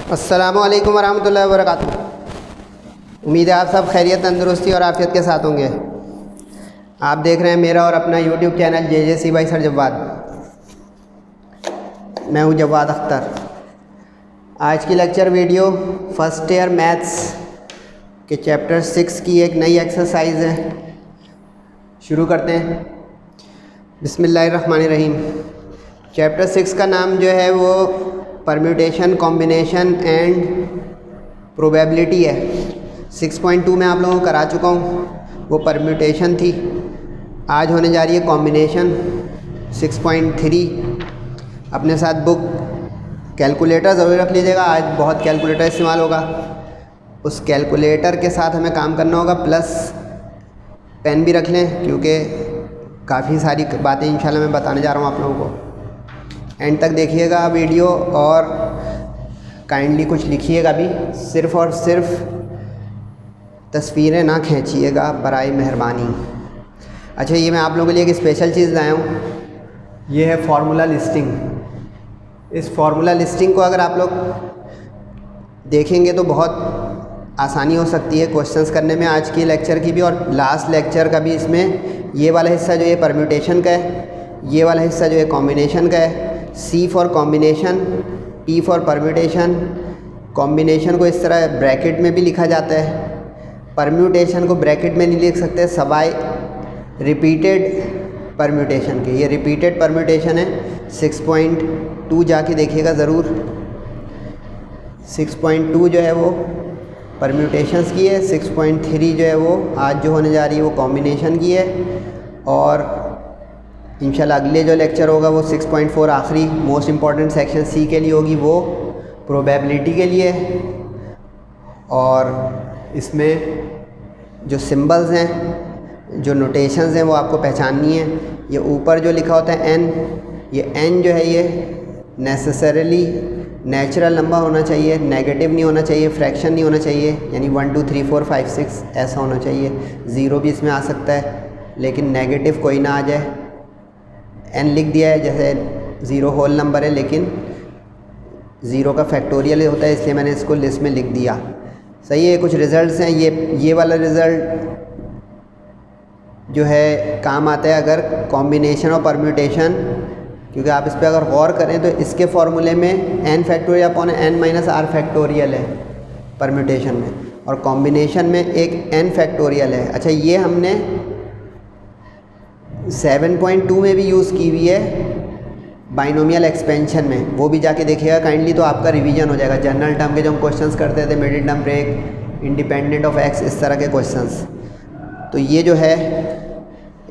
अस्सलामुअलैकुम वरहमतुल्लाहि वबरकातुहू। उम्मीद है आप सब खैरियत, तंदुरुस्ती और आफियत के साथ होंगे। आप देख रहे हैं मेरा और अपना YouTube channel JJC by sir Jawad. मैं हूँ जवाद अख्तर। आज की lecture video first year maths के चैप्टर 6 की एक नई एक्सरसाइज है। शुरू करते हैं। बिस्मिल्लाहिर्रहमानिर्रहीम। चैप्टर 6 का नाम जो है वो परम्यूटेशन, कॉम्बिनेशन एंड प्रोबेबिलिटी है। 6.2 में आप लोगों को करा चुका हूँ, वो परम्यूटेशन थी। आज होने जा रही है कॉम्बिनेशन 6.3। अपने साथ बुक कैलकुलेटर ज़रूर रख लीजिएगा, आज बहुत कैलकुलेटर इस्तेमाल होगा। उस कैलकुलेटर के साथ हमें काम करना होगा, प्लस पेन भी रख लें क्योंकि काफ़ी सारी बातें इंशाल्लाह मैं बताने जा रहा हूँ आप लोगों को। एंड तक देखिएगा वीडियो और काइंडली कुछ लिखिएगा भी। सिर्फ़ और सिर्फ तस्वीरें ना खींचिएगा बराए मेहरबानी। अच्छा, ये मैं आप लोगों के लिए एक स्पेशल चीज़ लाया हूँ। ये है फार्मूला लिस्टिंग। इस फार्मूला लिस्टिंग को अगर आप लोग देखेंगे तो बहुत आसानी हो सकती है क्वेश्चंस करने में, आज की लेक्चर की भी और लास्ट लेक्चर का भी। इसमें ये वाला हिस्सा जो है परम्यूटेशन का है, ये वाला हिस्सा जो है कॉम्बिनेशन का है। C for combination, P for permutation. Combination को इस तरह ब्रैकेट में भी लिखा जाता है, परम्यूटेशन को ब्रैकेट में नहीं लिख सकते सवाए रिपीटेड परम्यूटेशन के। ये रिपीटेड परम्यूटेशन है। 6.2 जाके देखिएगा ज़रूर। 6.2 जो है वो परम्यूटेशंस की है, 6.3 जो है वो आज जो होने जा रही है वो कॉम्बिनेशन की है। और इंशाल्लाह अगले जो लेक्चर होगा वो 6.4 आखिरी मोस्ट इम्पॉर्टेंट सेक्शन C के लिए होगी, वो प्रोबेबिलिटी के लिए। और इसमें जो सिंबल्स हैं, जो नोटेशंस हैं, वो आपको पहचाननी है। ये ऊपर जो लिखा होता है n, ये n जो है ये नेसेसरीली नेचुरल नंबर होना चाहिए, नेगेटिव नहीं होना चाहिए, फ्रैक्शन नहीं होना चाहिए। यानी 1 2 3 4 5 6 ऐसा होना चाहिए। ज़ीरो भी इसमें आ सकता है लेकिन नेगेटिव कोई ना आ जाए। n लिख दिया है, जैसे ज़ीरो होल नंबर है लेकिन ज़ीरो का फैक्टोरियल होता है, इसलिए मैंने इसको लिस्ट में लिख दिया। सही है। कुछ रिज़ल्ट्स हैं। ये वाला रिज़ल्ट जो है काम आता है अगर कॉम्बिनेशन और परम्यूटेशन, क्योंकि आप इस पर अगर गौर करें तो इसके फॉर्मूले में n factorial upon n minus r factorial है परम्यूटेशन में, और कॉम्बिनेशन में एक n फैक्टोरियल है। अच्छा, ये हमने 7.2 में भी यूज़ की हुई है बाइनोमियल एक्सपेंशन में, वो भी जाके देखिएगा काइंडली, तो आपका रिवीजन हो जाएगा। जनरल टर्म के जो हम क्वेश्चंस करते थे, middle term break, independent of x, इस तरह के क्वेश्चंस। तो ये जो है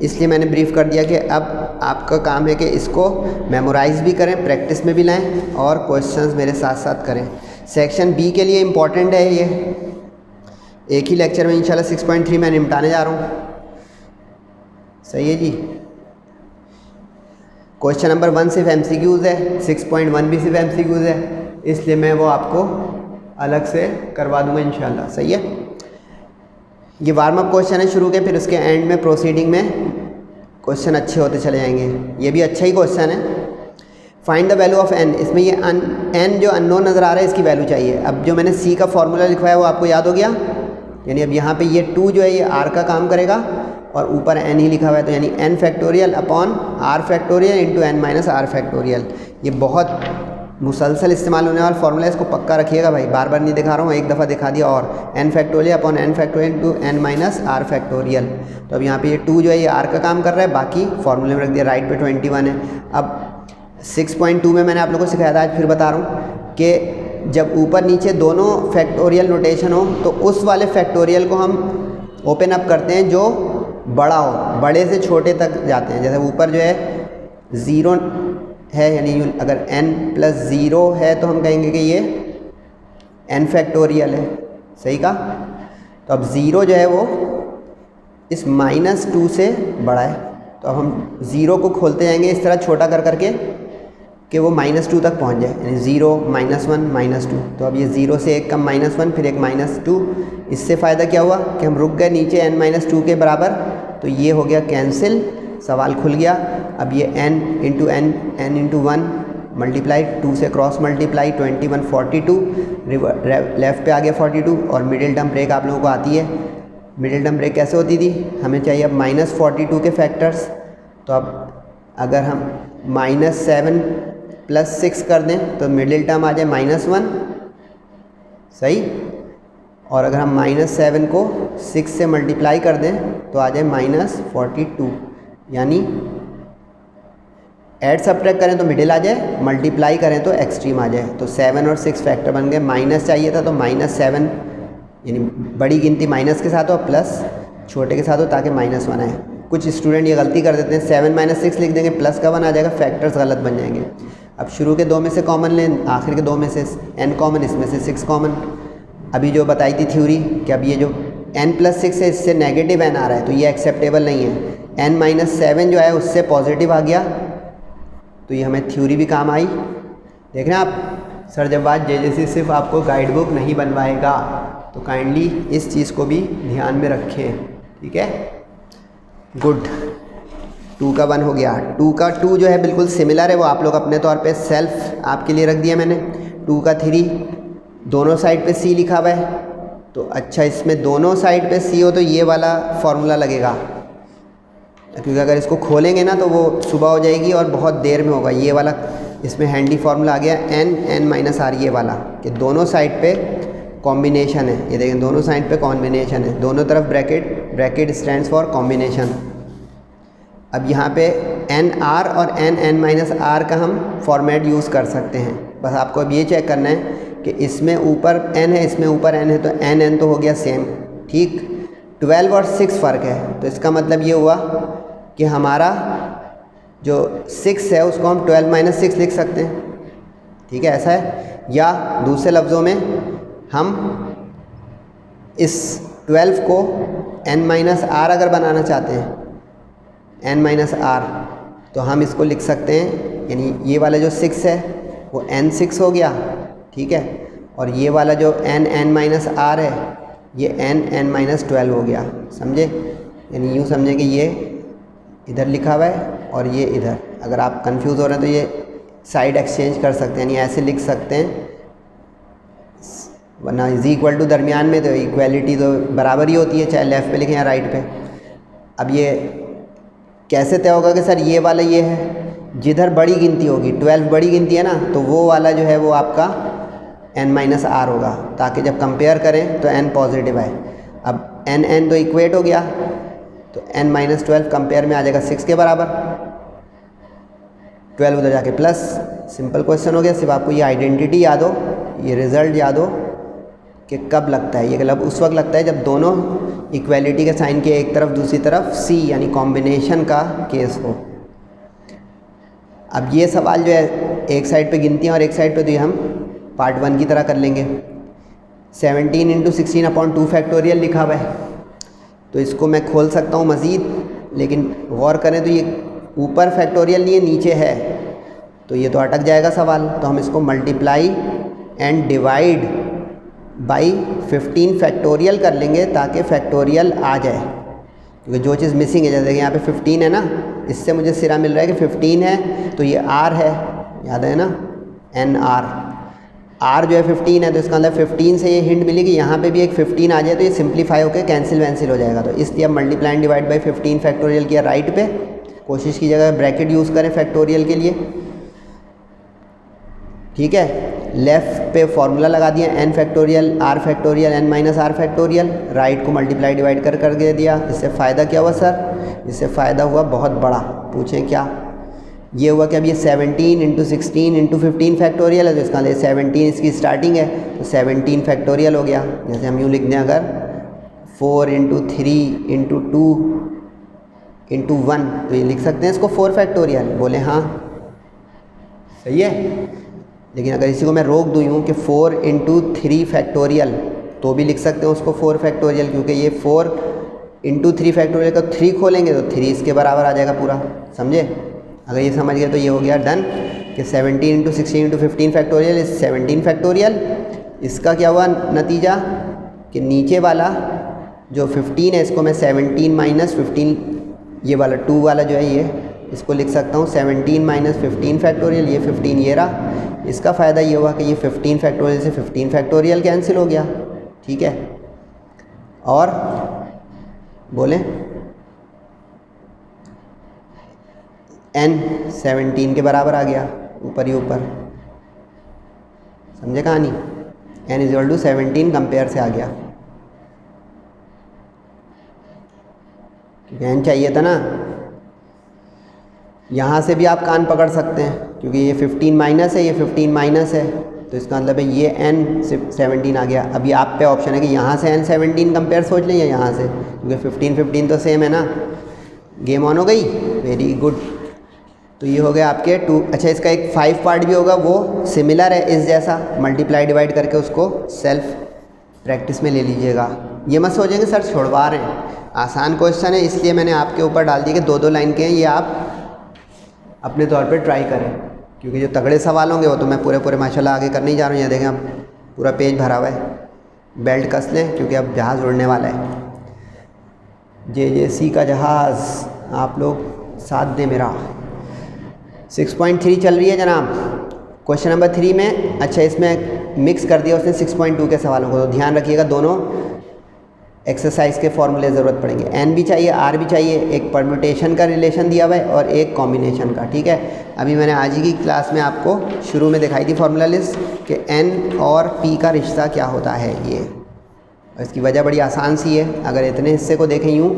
इसलिए मैंने ब्रीफ कर दिया कि अब आपका काम है कि इसको मेमोराइज़ भी करें, प्रैक्टिस में भी लाएं और क्वेश्चंस मेरे साथ साथ करें। सेक्शन B के लिए इम्पॉर्टेंट है ये। एक ही लेक्चर में इंशाल्लाह 6.3 मैं निपटाने जा रहा हूँ। सही है जी। क्वेश्चन नंबर 1 सिर्फ MCQs है, 6.1 भी सिर्फ MCQs है, इसलिए मैं वो आपको अलग से करवा दूंगा इंशाल्लाह। सही है। ये वार्म अप क्वेश्चन है शुरू के, फिर उसके एंड में प्रोसीडिंग में क्वेश्चन अच्छे होते चले जाएंगे। ये भी अच्छा ही क्वेश्चन है। Find the value of n। इसमें ये n जो अननोन नज़र आ रहा है, इसकी वैल्यू चाहिए। अब जो मैंने C का फॉर्मूला लिखवाया वो आपको याद हो गया। यानी अब यहाँ पे ये 2 जो है ये r का काम करेगा और ऊपर n ही लिखा हुआ है, तो यानी n factorial upon r factorial into n minus r factorial. ये बहुत मुसलसल इस्तेमाल होने वाला फॉर्मूला है, इसको पक्का रखिएगा भाई। बार बार नहीं दिखा रहा हूँ, एक दफ़ा दिखा दिया। और n factorial upon n factorial into n minus r factorial. तो अब यहाँ पे ये 2 जो है ये r का काम कर रहा है, बाकी फॉर्मूले में रख दिया। राइट पे 21 है। अब 6.2 में मैंने आप लोगों को सिखाया था, आज फिर बता रहा हूँ कि जब ऊपर नीचे दोनों फैक्टोरियल नोटेशन हो तो उस वाले फैक्टोरियल को हम ओपन अप करते हैं जो बड़ा हो, बड़े से छोटे तक जाते हैं। जैसे ऊपर जो है 0 है, यानी अगर n प्लस 0 है तो हम कहेंगे कि ये n फैक्टोरियल है। सही कहा। तो अब 0 जो है वो इस -2 से बड़ा है, तो अब हम 0 को खोलते जाएंगे इस तरह छोटा कर करके कि वो -2 तक पहुंच जाए, यानी 0 -1 -2। तो अब ये 0 से एक कम -1 फिर एक -2। इससे फ़ायदा क्या हुआ कि हम रुक गए नीचे n-2 के बराबर, तो ये हो गया कैंसिल, सवाल खुल गया। अब ये n इंटू 1 मल्टीप्लाई, 2 से क्रॉस मल्टीप्लाई 21 42, लेफ़्ट पे आ गया 42 और मिडिल टर्म ब्रेक आप लोगों को आती है। मिडिल टर्म ब्रेक कैसे होती थी, हमें चाहिए अब -42 के फैक्टर्स, तो अब अगर हम -7 + 6 कर दें तो मिडिल टर्म आ जाए -1, सही। और अगर हम -7 को 6 से मल्टीप्लाई कर दें तो आ जाए -42, यानी ऐड सब्ट्रैक्ट करें तो मिडिल आ जाए, मल्टीप्लाई करें तो एक्सट्रीम आ जाए। तो 7 और 6 फैक्टर बन गए, माइनस चाहिए था तो -7 यानी बड़ी गिनती माइनस के साथ हो प्लस छोटे के साथ हो ताकि -1 आए। कुछ स्टूडेंट ये गलती कर देते हैं, 7 - 6 लिख देंगे, प्लस का 1 आ जाएगा, फैक्टर्स गलत बन जाएंगे। अब शुरू के 2 में से कॉमन लें, आखिर के 2 में से n कॉमन, इसमें से 6 कॉमन। अभी जो बताई थी थ्योरी कि अब ये जो n + 6 है इससे नेगेटिव n आ रहा है तो ये एक्सेप्टेबल नहीं है। n - 7 जो है उससे पॉजिटिव आ गया तो ये हमें थ्योरी भी काम आई। देख रहे हैं आप, सर जब बात JJC सिर्फ आपको गाइड बुक नहीं बनवाएगा तो काइंडली इस चीज़ को भी ध्यान में रखें, ठीक है। गुड, 2 का 1 हो गया। 2 का 2 जो है बिल्कुल सिमिलर है, वो आप लोग अपने तौर पे सेल्फ आपके लिए रख दिया मैंने। 2 का 3 दोनों साइड पे C लिखा हुआ है, तो अच्छा इसमें दोनों साइड पे C हो तो ये वाला फॉर्मूला लगेगा, क्योंकि अगर इसको खोलेंगे ना तो वो सुबह हो जाएगी और बहुत देर में होगा। ये वाला इसमें हैंडी फॉर्मूला आ गया n - r, ये वाला कि दोनों साइड पे कॉम्बिनेशन है। ये देखें दोनों साइड पे कॉम्बिनेशन है, दोनों तरफ bracket, bracket stands for combination. अब यहाँ पे nr और n - r का हम फॉर्मेट यूज़ कर सकते हैं। बस आपको अब ये चेक करना है कि इसमें ऊपर n है, इसमें ऊपर n है, तो n तो हो गया सेम, ठीक। 12 और 6 फ़र्क है, तो इसका मतलब ये हुआ कि हमारा जो 6 है उसको हम 12 - 6 लिख सकते हैं, ठीक है, ऐसा है। या दूसरे लफ्ज़ों में हम इस 12 को n - r अगर बनाना चाहते हैं, n - r, तो हम इसको लिख सकते हैं, यानी ये वाला जो 6 है वो n6 हो गया, ठीक है, और ये वाला जो n - r है ये n - 12 हो गया, समझे। यानी यूँ समझे कि ये इधर लिखा हुआ है और ये इधर। अगर आप कंफ्यूज हो रहे हैं तो ये साइड एक्सचेंज कर सकते हैं, यानी ऐसे लिख सकते हैं, वरना = दरमियान में तो इक्वालिटी तो बराबर ही होती है, चाहे लेफ़्ट पे लिखें या राइट पे। अब ये कैसे तय होगा कि सर ये वाला ये है, जिधर बड़ी गिनती होगी, 12 बड़ी गिनती है ना, तो वो वाला जो है वो आपका n - r होगा, ताकि जब कंपेयर करें तो n पॉजिटिव आए। अब n तो इक्वेट हो गया, तो n - 12 कंपेयर में आ जाएगा 6 के बराबर, 12 उधर जाके प्लस। सिंपल क्वेश्चन हो गया। सिर्फ आपको ये आइडेंटिटी याद हो, ये रिज़ल्ट याद हो कि कब लगता है। ये मतलब उस वक्त लगता है जब दोनों इक्वालिटी के साइन के एक तरफ दूसरी तरफ C यानी कॉम्बिनेशन का केस हो। अब ये सवाल जो है एक साइड पे गिनतियाँ और एक साइड पे तो ये हम पार्ट 1 की तरह कर लेंगे। 17 × 16/2 फैक्टोरियल लिखा हुआ है, तो इसको मैं खोल सकता हूँ मज़ीद, लेकिन गौर करें तो ये ऊपर फैक्टोरियल नहीं है, नीचे है, तो ये तो अटक जाएगा सवाल। तो हम इसको multiply and divide by 15 factorial कर लेंगे ताकि फैक्टोरियल आ जाए, क्योंकि जो चीज़ मिसिंग है, जैसे कि यहाँ पे 15 है ना, इससे मुझे सिरा मिल रहा है कि 15 है, तो ये r है, याद है ना, nr, r जो है 15 है, तो इसका मतलब 15 से ये हिंट मिली कि यहाँ पे भी एक 15 आ जाए तो ये सिंप्लीफाई होकर कैंसिल वैंसिल हो जाएगा। तो इसलिए अब multiply and divide by 15 factorial किया राइट पे, कोशिश की जगह ब्रैकेट यूज़ करें फैक्टोरियल के लिए, ठीक है। लेफ़्ट पे फॉर्मूला लगा दिया n factorial r factorial n - r factorial, right को मल्टीप्लाई डिवाइड कर दे दिया। इससे फ़ायदा क्या हुआ सर? इससे फ़ायदा हुआ बहुत बड़ा। पूछें क्या? ये हुआ कि अब ये 17 × 16 × 15 फैक्टोरियल है, तो इसका मतलब 17 इसकी स्टार्टिंग है, तो 17 फैक्टोरियल हो गया। जैसे हम यूँ लिख दें अगर 4 × 3 × 2 × 1, तो ये लिख सकते हैं इसको 4 फैक्टोरियल। बोले हाँ, सही है। लेकिन अगर इसी को मैं रोक दूँ यूँ कि 4 × 3 फैक्टोरियल, तो भी लिख सकते हैं उसको 4 फैक्टोरियल, क्योंकि ये 4 × 3 फैक्टोरियल का 3 खोलेंगे तो 3 इसके बराबर आ जाएगा पूरा, समझे। अगर ये समझ गए तो ये हो गया डन कि 17 × 16 × 15 फैक्टोरियल इस 17 फैक्टोरियल। इसका क्या हुआ नतीजा कि नीचे वाला जो 15 है इसको मैं 17 - 15, ये वाला 2 वाला जो है ये इसको लिख सकता हूँ 17 माइनस 15 फैक्टोरियल, ये 15 ये रहा। इसका फ़ायदा ये हुआ कि ये 15 फैक्टोरियल से 15 फैक्टोरियल कैंसिल हो गया, ठीक है। और बोलें n 17 के बराबर आ गया, ऊपर ही ऊपर, समझे कहानी। n = 17 कंपेयर से आ गया, क्योंकि n चाहिए था ना। यहाँ से भी आप कान पकड़ सकते हैं, क्योंकि ये 15 माइनस है, ये 15 माइनस है, तो इसका मतलब है ये n 17 आ गया। अभी आप पे ऑप्शन है कि यहाँ से n 17 कंपेयर सोच लें या यहाँ से, क्योंकि 15 तो सेम है ना। गेम ऑन हो गई, वेरी गुड। तो ये हो गया आपके 2। अच्छा, इसका एक 5 पार्ट भी होगा, वो सिमिलर है इस जैसा, मल्टीप्लाई डिवाइड करके उसको सेल्फ प्रैक्टिस में ले लीजिएगा। ये मत सोचेंगे सर छुड़वा रहे हैं, आसान क्वेश्चन है, इसलिए मैंने आपके ऊपर डाल दिया कि 2-2 लाइन के हैं, ये आप अपने तौर पे ट्राई करें, क्योंकि जो तगड़े सवाल होंगे वो तो मैं पूरे माशाल्लाह आगे करने ही जा रहा हूँ। यहाँ देखें आप, पूरा पेज भरा हुआ है। बेल्ट कस लें, क्योंकि अब जहाज़ उड़ने वाला है। JJC का जहाज़, आप लोग साथ दें मेरा। 6.3 चल रही है जनाब, क्वेश्चन नंबर 3 में। अच्छा, इसमें मिक्स कर दिया उसने 6.2 के सवालों को, तो ध्यान रखिएगा दोनों एक्सरसाइज के फॉर्मूले ज़रूरत पड़ेंगे। n भी चाहिए, r भी चाहिए, एक परम्यूटेशन का रिलेशन दिया हुआ है और एक कॉम्बिनेशन का, ठीक है। अभी मैंने आज ही की क्लास में आपको शुरू में दिखाई थी फार्मूला लिस्ट कि n और p का रिश्ता क्या होता है ये, और इसकी वजह बड़ी आसान सी है। अगर इतने हिस्से को देखें यूँ,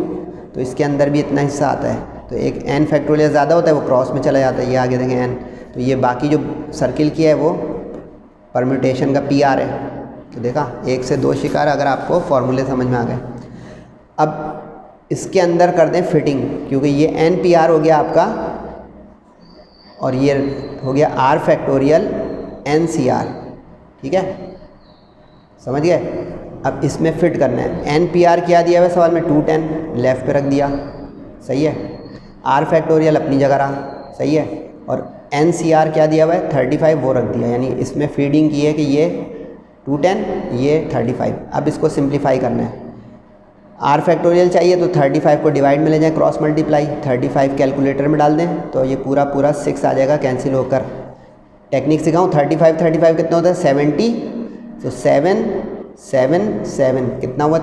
तो इसके अंदर भी इतना हिस्सा आता है, तो एक n फैक्टोरियल ज़्यादा होता है, वो क्रॉस में चला जाता है। ये आगे देखें n, तो ये बाकी जो सर्किल किया है वो परम्यूटेशन का PR है। तो देखा, 1 से 2 शिकार, अगर आपको फॉर्मूले समझ में आ गए। अब इसके अंदर कर दें फिटिंग, क्योंकि ये NPR हो गया आपका और ये हो गया R फैक्टोरियल NCR, ठीक है, समझ गए। अब इसमें फिट करना है। NPR क्या दिया हुआ सवाल में, 210, लेफ़्ट पे रख दिया, सही है। R फैक्टोरियल अपनी जगह रहा, सही है। और NCR क्या दिया हुआ है, 35, वो रख दिया। यानी इसमें फीडिंग की है कि ये 210, ये 35। अब इसको सिंप्लीफाई करना है। R फैक्टोरियल चाहिए तो 35 को डिवाइड में ले जाएं, क्रॉस मल्टीप्लाई, 35 कैलकुलेटर में डाल दें, तो ये पूरा 6 आ जाएगा कैंसिल होकर। टेक्निक सिखाऊं, 35 कितना होता है, 70, तो 7 7 7 कितना हुआ,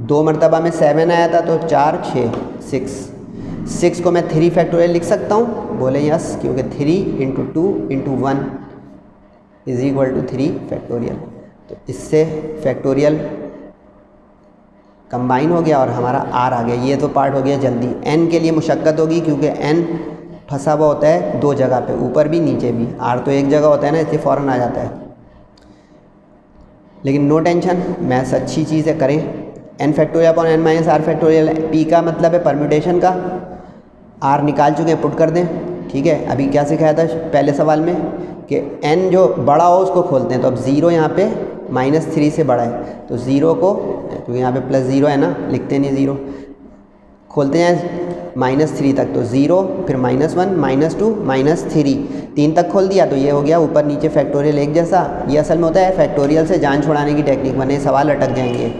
2 मरतबा में 7 आया था, तो 4 6 6 को मैं 3 फैक्टोरियल लिख सकता हूँ, बोले यस, क्योंकि 3 × 2 × 1 = 3 फैक्टोरियल। तो इससे फैक्टोरियल कंबाइन हो गया और हमारा R आ गया। ये तो पार्ट हो गया जल्दी। n के लिए मुशक्क़त होगी, क्योंकि n फंसा हुआ होता है 2 जगह पे, ऊपर भी नीचे भी। R तो एक जगह होता है ना, इसलिए फ़ौरन आ जाता है। लेकिन नो टेंशन, मैथ्स अच्छी चीज़ है, करें। n factorial upon n minus r factorial, p का मतलब है परम्यूटेशन का, r निकाल चुके हैं, पुट कर दें, ठीक है। अभी क्या सिखाया था पहले सवाल में कि n जो बड़ा हो उसको खोलते हैं, तो अब 0 यहाँ पे -3 से बड़ा है, तो 0 को, क्योंकि यहाँ पे +0 है ना, लिखते नहीं 0, खोलते हैं -3 तक, तो 0, फिर -1 -2 -3, 3 तक खोल दिया, तो ये हो गया ऊपर नीचे फैक्टोरियल एक जैसा। ये असल में होता है फैक्टोरियल से जान छुड़ाने की टेक्निक, वरना सवाल अटक जाएंगे,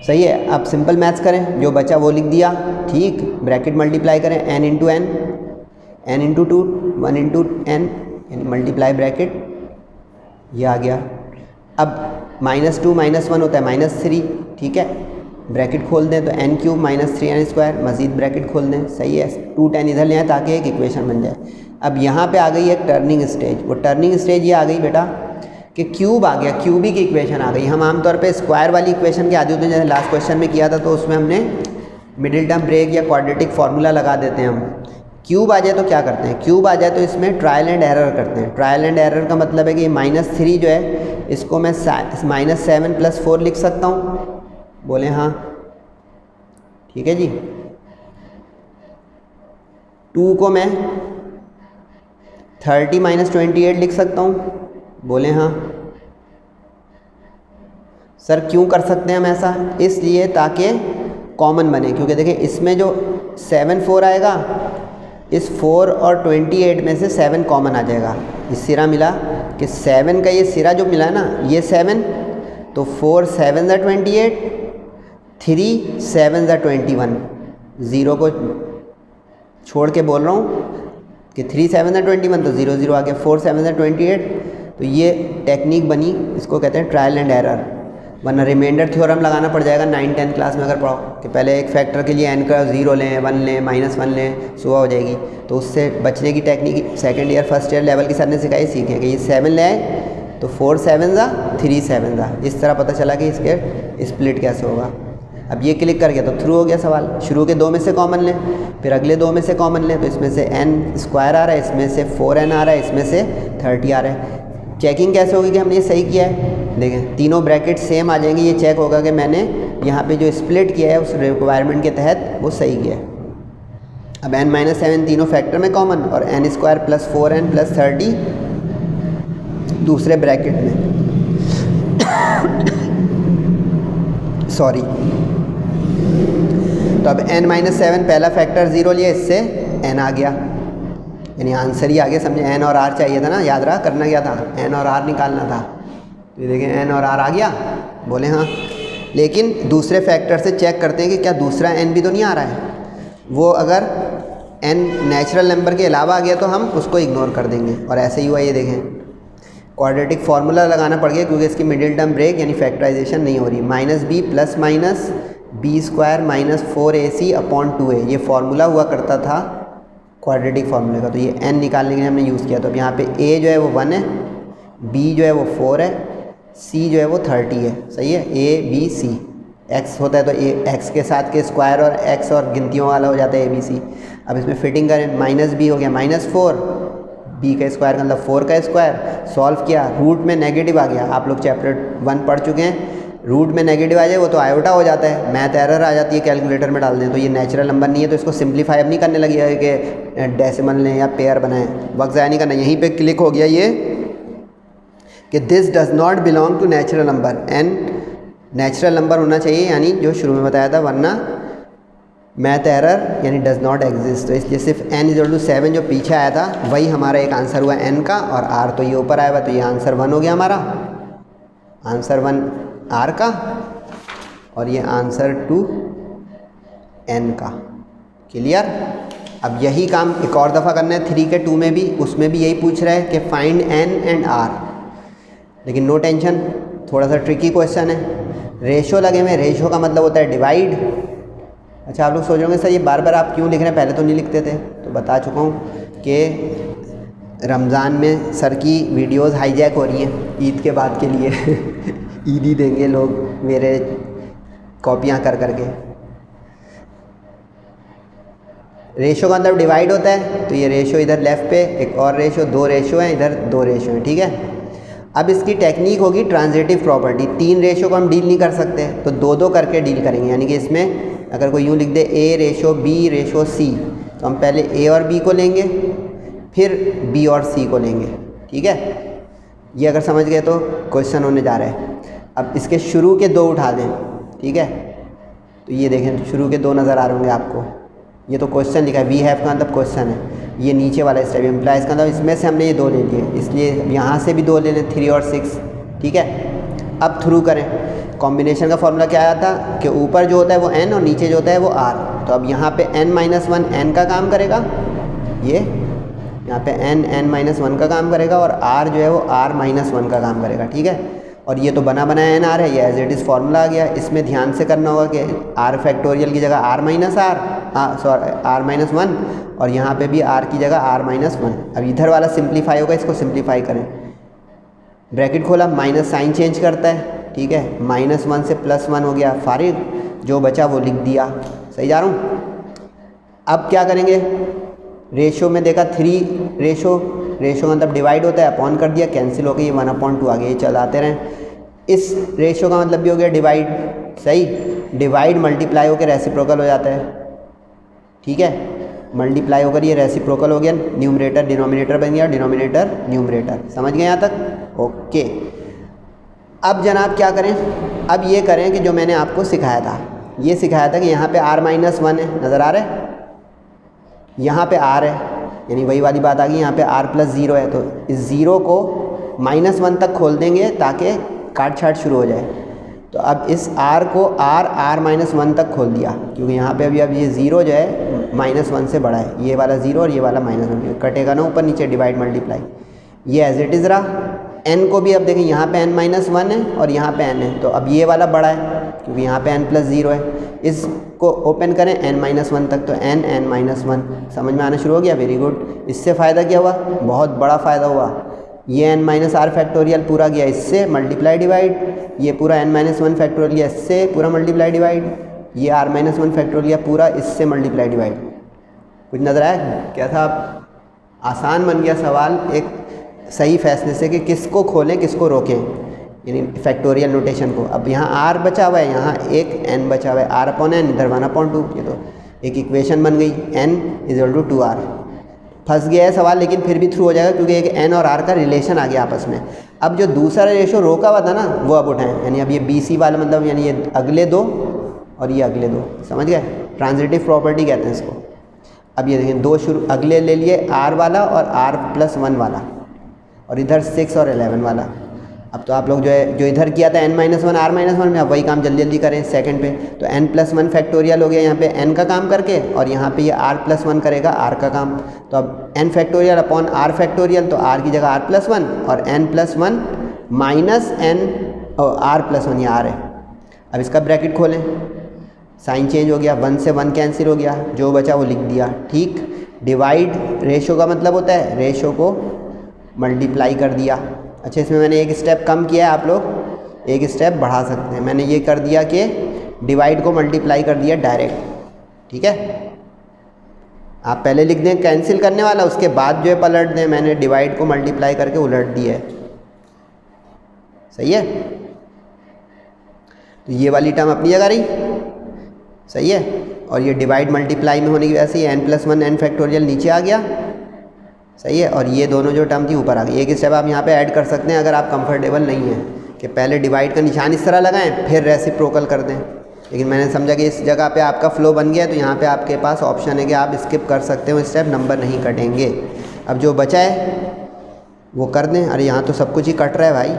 सही है। अब सिंपल मैथ्स करें, जो बचा वो लिख दिया, ठीक। ब्रैकेट मल्टीप्लाई करें, n × n, n × 2, 1 × n, यानी मल्टीप्लाई ब्रैकेट, ये आ गया। अब -2 -1 होता है -3, ठीक है। ब्रैकेट खोल दें तो n³ -3n², मज़ीद ब्रैकेट खोल दें, सही है। 210 इधर ले आए ताकि एक इक्वेशन बन जाए। अब यहाँ पे आ गई एक टर्निंग स्टेज, वो टर्निंग स्टेज ये आ गई बेटा कि क्यूब आ गया, क्यूबिक इक्वेशन आ गई। हम आमतौर पे स्क्वायर वाली इक्वेशन के आदि होते हैं, जैसे लास्ट क्वेश्चन में किया था, तो उसमें हमने मिडिल टर्म ब्रेक या क्वाड्रेटिक फार्मूला लगा देते हैं हम। क्यूब आ जाए तो क्या करते हैं, क्यूब आ जाए तो इसमें ट्रायल एंड एरर करते हैं। ट्रायल एंड एरर का मतलब है कि -3 जो है, इसको मैं -7 + 4 लिख सकता हूँ, बोले हाँ, ठीक है जी। 2 को मैं 30 - 28 लिख सकता हूँ, बोले हाँ। सर क्यों कर सकते हैं हम ऐसा, इसलिए ताकि कॉमन बने, क्योंकि देखिए इसमें जो 7 4 आएगा, इस 4 और 28 में से 7 कॉमन आ जाएगा। इस सिरा मिला कि 7 का ये सिरा जो मिला है ना, ये 7, तो 4 7 = 28, 3 7 = 21, 0 को छोड़ के बोल रहा हूँ, कि 3 7 है 21 तो 0 0 आ गया, 4 7 है 28। तो ये टेक्निक बनी, इसको कहते हैं ट्रायल एंड एरर। वरना रिमाइंडर थ्योरम लगाना पड़ जाएगा 9 10 क्लास में अगर पढ़ो कि पहले एक फैक्टर के लिए n का 0 लें, 1 लें, -1 लें, सुबह हो जाएगी। तो उससे बचने की technique second year first year level की सर ने सिखाई, सीखे कि ये 7 ले आए तो 4 7 जा 3 7 जा, इस तरह पता चला कि इसके स्प्लिट कैसे होगा। अब ये क्लिक कर गया तो थ्रू हो गया सवाल। शुरू के 2 में से कॉमन लें, फिर अगले 2 में से कॉमन लें, तो इसमें से n² आ रहा है, इसमें से 4n आ रहा है, इसमें से 30 आ रहा है। चेकिंग कैसे होगी कि हमने ये सही किया है? देखें तीनों ब्रैकेट सेम आ जाएंगे, ये चेक होगा कि मैंने यहाँ पे जो स्प्लिट किया है उस रिक्वायरमेंट के तहत वो सही किया है। अब n-7 तीनों फैक्टर में कॉमन और n² + 4n + 30 दूसरे ब्रैकेट में सॉरी। तो अब n-7 पहला फैक्टर 0 लिया, इससे n आ गया, यानी आंसर ही आ गया। समझे, n और r चाहिए था ना, याद रहा करना क्या था, n और r निकालना था। तो ये देखें n और r आ गया, बोले हाँ। लेकिन दूसरे फैक्टर से चेक करते हैं कि क्या दूसरा n भी तो नहीं आ रहा है। वो अगर n नेचुरल नंबर के अलावा आ गया तो हम उसको इग्नोर कर देंगे। और ऐसे ही हुआ, ये देखें क्वाड्रेटिक फार्मूला लगाना पड़ गया क्योंकि इसकी मिडिल टर्म ब्रेक यानी फैक्टराइजेशन नहीं हो रही। -b + -b² - 4ac/2a ये फार्मूला हुआ करता था क्वाड्रेटिक फार्मूले का। तो ये n निकालने के लिए हमने यूज़ किया। तो अब यहाँ पे a जो है वो 1 है, b जो है वो 4 है, c जो है वो 30 है। सही है, a b c। x होता है तो x के साथ के स्क्वायर और x और गिनतियों वाला हो जाता है a b c। अब इसमें फिटिंग करें, -b हो गया -4, b का स्क्वायर का मतलब 4 का स्क्वायर। सॉल्व किया, रूट में नेगेटिव आ गया। आप लोग चैप्टर 1 पढ़ चुके हैं, रूट में नेगेटिव आ जाए वो तो आयोटा हो जाता है, मैथ एरर आ जाती है कैलकुलेटर में डाल दें। तो ये नेचुरल नंबर नहीं है, तो इसको सिंप्लीफाई अब नहीं करने लगी है कि डेसिमल लें या पेयर बनाएं, वक्त ज़ाया नहीं करना। यहीं पे क्लिक हो गया ये कि this does not belong to natural number, N natural number होना चाहिए यानी जो शुरू में बताया था, वरना मैथ एरर यानी डज़ नॉट एग्जिस्ट। तो इसलिए सिर्फ n=7 जो पीछे आया था वही हमारा एक आंसर हुआ n का, और r तो ये ऊपर आया हुआ, तो ये आंसर 1 हो गया हमारा, आंसर 1 r का, और ये आंसर 2 n का। क्लियर। अब यही काम एक और दफ़ा करना है 3 के 2 में भी, उसमें भी यही पूछ रहा है कि फाइंड n एंड r। लेकिन नो टेंशन, थोड़ा सा ट्रिकी क्वेश्चन है। रेशो लगे हुए, रेशो का मतलब होता है डिवाइड। अच्छा, आप लोग सोच रहे होंगे सर ये बार बार आप क्यों लिख रहे हैं, पहले तो नहीं लिखते थे। तो बता चुका हूँ कि रमज़ान में सर की वीडियोस हाईजैक हो रही हैं ईद के बाद के लिए ईद ही देंगे लोग मेरे कॉपियाँ कर करके। रेशो का मतलब डिवाइड होता है, तो ये रेशो इधर लेफ़्ट पे, एक और रेशो, 2 रेशो हैं इधर, 2 रेशो हैं। ठीक है। अब इसकी टेक्निक होगी ट्रांजिटिव प्रॉपर्टी। 3 रेशो को हम डील नहीं कर सकते, तो 2-2 करके डील करेंगे। यानी कि इसमें अगर कोई यूँ लिख दे a/b/c, तो हम पहले a और b को लेंगे, फिर b और c को लेंगे। ठीक है, ये अगर समझ गए तो क्वेश्चन होने जा रहा है। अब इसके शुरू के 2 उठा दें। ठीक है, तो ये देखें शुरू के 2 नज़र आ रहे होंगे आपको। ये तो क्वेश्चन लिखा है, वी हैव का मतलब क्वेश्चन है। ये नीचे वाला स्टेप इम्प्लाइज का मतलब इसमें से हमने ये 2 ले लिए, इसलिए यहाँ से भी 2 ले लें, 3 और 6। ठीक है, अब थ्रू करें। कॉम्बिनेशन का फॉर्मूला क्या आया था कि ऊपर जो होता है वो n और नीचे जो होता है वो r। तो अब यहाँ पे n-1 n का काम करेगा, ये यहाँ पे n-1 का काम करेगा, और r जो है वो r-1 का काम करेगा। ठीक है, और ये तो बना बनाया n r है, ये एज इट इज़ फार्मूला आ गया। इसमें ध्यान से करना होगा कि r फैक्टोरियल की जगह r-1 और यहाँ पे भी r की जगह r-1। अब इधर वाला सिंप्लीफाई होगा, इसको सिंप्लीफाई करें। ब्रैकेट खोला, माइनस साइन चेंज करता है। ठीक है, -1 से +1 हो गया, फारिग जो बचा वो लिख दिया। सही जा रहा हूँ। अब क्या करेंगे, रेशो में देखा 3 रेशो का मतलब डिवाइड होता है, अपॉन कर दिया, कैंसिल हो गई, ये 1/2 आ गया। ये चलाते रहें। इस रेशो का मतलब भी हो गया डिवाइड। सही, डिवाइड मल्टीप्लाई होकर रेसिप्रोकल हो जाता है। ठीक है, मल्टीप्लाई होकर ये रेसिप्रोकल हो गया, न्यूमरेटर डिनोमिनेटर बन गया, डिनोमिनेटर न्यूमरेटर। समझ गए यहाँ तक? ओके। अब जनाब क्या करें, अब ये करें कि जो मैंने आपको सिखाया था, ये सिखाया था कि यहाँ पे r-1 है, नज़र आ रहा है, यहाँ पे r है, यानी वही वाली बात आ गई। यहाँ पे r+0 है, तो इस 0 को -1 तक खोल देंगे ताकि काट छाट शुरू हो जाए। तो अब इस r को r-1 तक खोल दिया, क्योंकि यहाँ पे अभी अब ये 0 जो है -1 से बड़ा है, ये वाला 0 और ये वाला -1 कटेगा ना ऊपर नीचे, डिवाइड मल्टीप्लाई, ये एज इट इज़ रहा। n को भी अब देखें यहाँ पे n-1 है और यहाँ पे n है, तो अब ये वाला बड़ा है क्योंकि यहाँ पे n+0 है। इसको ओपन करें n-1 तक, तो n-1 समझ में आना शुरू हो गया। Very good. इससे फ़ायदा क्या हुआ? बहुत बड़ा फ़ायदा हुआ। ये n-r फैक्टोरियल पूरा गया इससे मल्टीप्लाई डिवाइड, ये पूरा n-1 फैक्टोरियल गया इससे पूरा मल्टीप्लाई डिवाइड, ये r-1 फैक्टोरियल पूरा इससे मल्टीप्लाई डिवाइड। कुछ नज़र आया? क्या था? आसान बन गया सवाल एक सही फैसले से कि किसको खोलें किसको रोकें, यानी फैक्टोरियल नोटेशन को। अब यहाँ r बचा हुआ है, यहाँ एक n बचा हुआ है, r/n इधर 1/2, ये तो एक इक्वेशन बन गई, n = 2r। फंस गया है सवाल, लेकिन फिर भी थ्रू हो जाएगा क्योंकि एक n और r का रिलेशन आ गया आपस में। अब जो दूसरा रेशो रोका हुआ था ना वो अब उठाएं, यानी अब ये BC वाला मतलब यानी ये अगले दो और ये अगले दो, समझ गए? ट्रांजिटिव प्रॉपर्टी कहते हैं इसको। अब ये देखें दो शुरू अगले ले लिए, r वाला और r+1 वाला, और इधर 6 और 11 वाला। अब तो आप लोग जो इधर किया था n-1 r-1 में, अब वही काम जल्दी जल्दी करें सेकंड पे। तो n+1 फैक्टोरियल हो गया यहाँ पे n का काम करके, और यहाँ पे ये r+1 करेगा r का काम। तो अब n factorial upon r factorial, तो r की जगह r+1 और n+1 माइनस n और r+1, ये r है। अब इसका ब्रैकेट खोलें, साइन चेंज हो गया, 1 से 1 कैंसिल हो गया, जो बचा वो लिख दिया। ठीक, डिवाइड रेशो का मतलब होता है रेशो को मल्टीप्लाई कर दिया। अच्छा, इसमें मैंने एक स्टेप कम किया है, आप लोग एक स्टेप बढ़ा सकते हैं। मैंने ये कर दिया कि डिवाइड को मल्टीप्लाई कर दिया डायरेक्ट, ठीक है? आप पहले लिख दें कैंसिल करने वाला, उसके बाद जो है पलट दें। मैंने डिवाइड को मल्टीप्लाई करके उलट दिया है, सही है? तो ये वाली टर्म अपनी जगह रही, सही है? और ये डिवाइड मल्टीप्लाई में होने की वजह से ये n+1 n फैक्टोरियल नीचे आ गया, सही है? और ये दोनों जो टर्म थी ऊपर आ गई। एक स्टेप आप यहाँ पे ऐड कर सकते हैं अगर आप कंफर्टेबल नहीं हैं कि पहले डिवाइड का निशान इस तरह लगाएं फिर रेसिप्रोकल कर दें, लेकिन मैंने समझा कि इस जगह पे आपका फ्लो बन गया है, तो यहाँ पे आपके पास ऑप्शन है कि आप स्किप कर सकते हो स्टेप, नंबर नहीं कटेंगे। अब जो बचा है वो कर दें। अरे यहाँ तो सब कुछ ही कट रहा है भाई,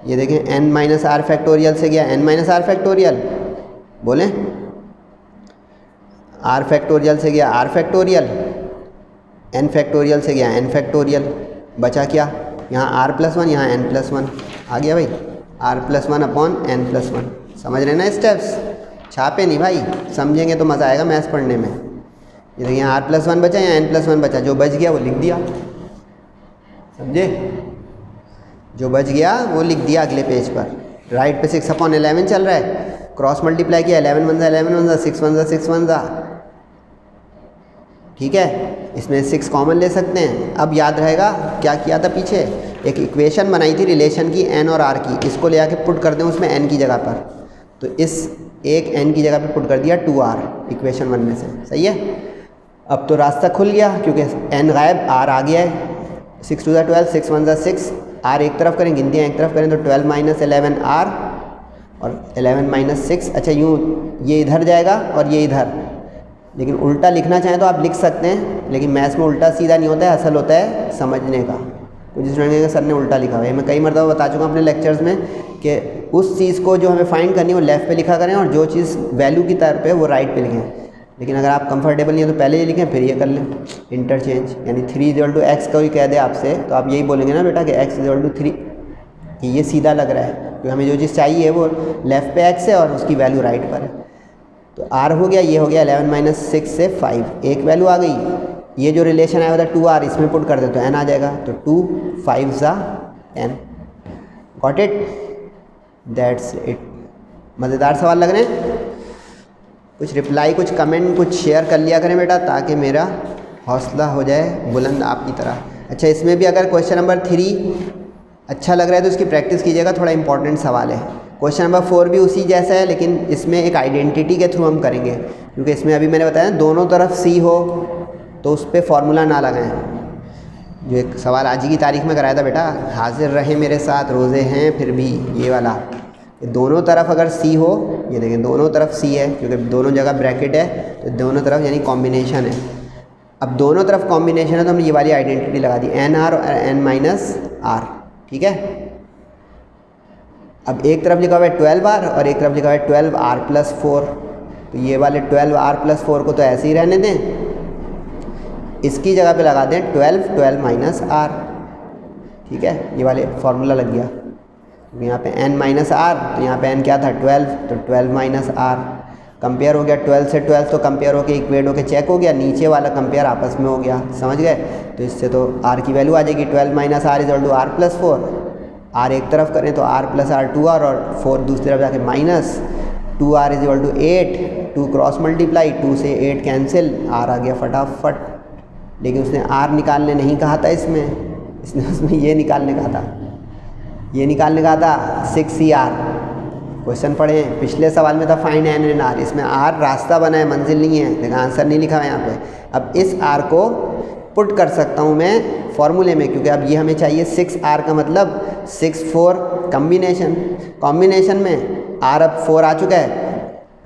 ये देखें n-r फैक्टोरियल से गया n-r फैक्टोरियल, बोलें r फैक्टोरियल से गया r फैक्टोरियल, n फैक्टोरियल से गया n फैक्टोरियल, बचा क्या? यहाँ r+1 यहाँ n+1 आ गया भाई, r+1 अपॉन n+1। समझ रहे ना स्टेप्स? छापे नहीं भाई, समझेंगे तो मज़ा आएगा मैथ्स पढ़ने में। ये देखिए यहाँ r+1 बचा, यहाँ n+1 बचा, जो बच गया वो लिख दिया, समझे? जो बच गया वो लिख दिया अगले पेज पर। राइट पे 6/11 चल रहा है, क्रॉस मल्टीप्लाई किया, 11 1 11 6 1 6 1, ठीक है? इसमें 6 कॉमन ले सकते हैं। अब याद रहेगा क्या किया था पीछे, एक इक्वेशन बनाई थी रिलेशन की n और r की, इसको ले आके पुट कर दें उसमें n की जगह पर, तो इस एक n की जगह पे पुट कर दिया 2r इक्वेशन 1 में से, सही है? अब तो रास्ता खुल गया क्योंकि n गायब, r आ गया है। 6 2 12 6 1 6, r एक तरफ करें, गिनतियाँ एक तरफ करें, तो 12 - 11r और 11 - 6। अच्छा, यूँ ये इधर जाएगा और ये इधर, लेकिन उल्टा लिखना चाहें तो आप लिख सकते हैं, लेकिन मैथ्स में उल्टा सीधा नहीं होता है, असल होता है समझने का। कुछ स्टूडेंट के सर ने उल्टा लिखा हुआ है, मैं कई मरतबा बता चुका हूँ अपने लेक्चर्स में कि उस चीज़ को जो हमें फाइंड करनी है वो लेफ़्ट पे लिखा करें, और जो चीज़ वैल्यू की तरफ है वो राइट पे लिखें। लेकिन अगर आप कंफर्टेबल नहीं है तो पहले ये लिखें फिर ये कर लें इंटरचेंज, यानी 3 = x का ही कह दे आपसे तो आप यही बोलेंगे ना बेटा कि x = 3, कि ये सीधा लग रहा है, क्योंकि हमें जो चीज़ चाहिए वो लेफ़्ट पे x है और उसकी वैल्यू राइट पर है। तो r हो गया, ये हो गया 11 - 6 से 5, एक वैल्यू आ गई। ये जो रिलेशन आया हुआ था 2r, इसमें पुट कर दे तो n आ जाएगा, तो 2 5 n। Got it? That's it. मज़ेदार सवाल लग रहे हैं? कुछ रिप्लाई, कुछ कमेंट, कुछ शेयर कर लिया करें बेटा, ताकि मेरा हौसला हो जाए बुलंद आपकी तरह। अच्छा, इसमें भी अगर क्वेश्चन नंबर 3 अच्छा लग रहा है तो इसकी प्रैक्टिस कीजिएगा, थोड़ा इंपॉर्टेंट सवाल है। क्वेश्चन नंबर 4 भी उसी जैसा है, लेकिन इसमें एक आइडेंटिटी के थ्रू हम करेंगे, क्योंकि इसमें अभी मैंने बताया दोनों तरफ सी हो तो उस पर फॉर्मूला ना लगाएं। जो एक सवाल आज ही की तारीख में कराया था बेटा, हाजिर रहे मेरे साथ रोज़े हैं फिर भी, ये वाला, दोनों तरफ अगर सी हो, ये देखें दोनों तरफ सी है क्योंकि दोनों जगह ब्रैकेट है, तो दोनों तरफ यानी कॉम्बिनेशन है। अब दोनों तरफ कॉम्बिनेशन है तो हमने ये वाली आइडेंटिटी लगा दी, n r और n-r, ठीक है? अब एक तरफ लिखा हुआ है 12r और एक तरफ लिखा हुआ है 12r + 4, तो ये वाले 12r + 4 को तो ऐसे ही रहने दें, इसकी जगह पे लगा दें 12 माइनस आर। ठीक है, ये वाले फार्मूला लग गया। यहाँ पे n माइनस आर, तो यहाँ पे n क्या था 12, तो 12 माइनस आर कंपेयर हो गया 12 से 12, तो कंपेयर होके इक्वेट होके चेक हो गया, नीचे वाला कंपेयर आपस में हो गया। समझ गए? तो इससे तो r की वैल्यू आ जाएगी 12 minus r is to r plus 4। r एक तरफ करें तो r प्लस आर 2r और 4 दूसरी तरफ जाके minus 2r is to 8, 2 cross multiply, 2 से 8 कैंसिल, r आ गया फटाफट। लेकिन उसने r निकालने नहीं कहा था इसने उसमें ये निकालने कहा था, ये निकालने कहा था 6CR। क्वेश्चन पढ़े, पिछले सवाल में था फाइंड n एंड r, इसमें r रास्ता बना है, मंजिल नहीं है, लेकिन आंसर नहीं लिखा है यहाँ पे। अब इस r को पुट कर सकता हूँ मैं फॉर्मूले में, क्योंकि अब ये हमें चाहिए 6R का मतलब 6-4 कॉम्बिनेशन में r अब 4 आ चुका है,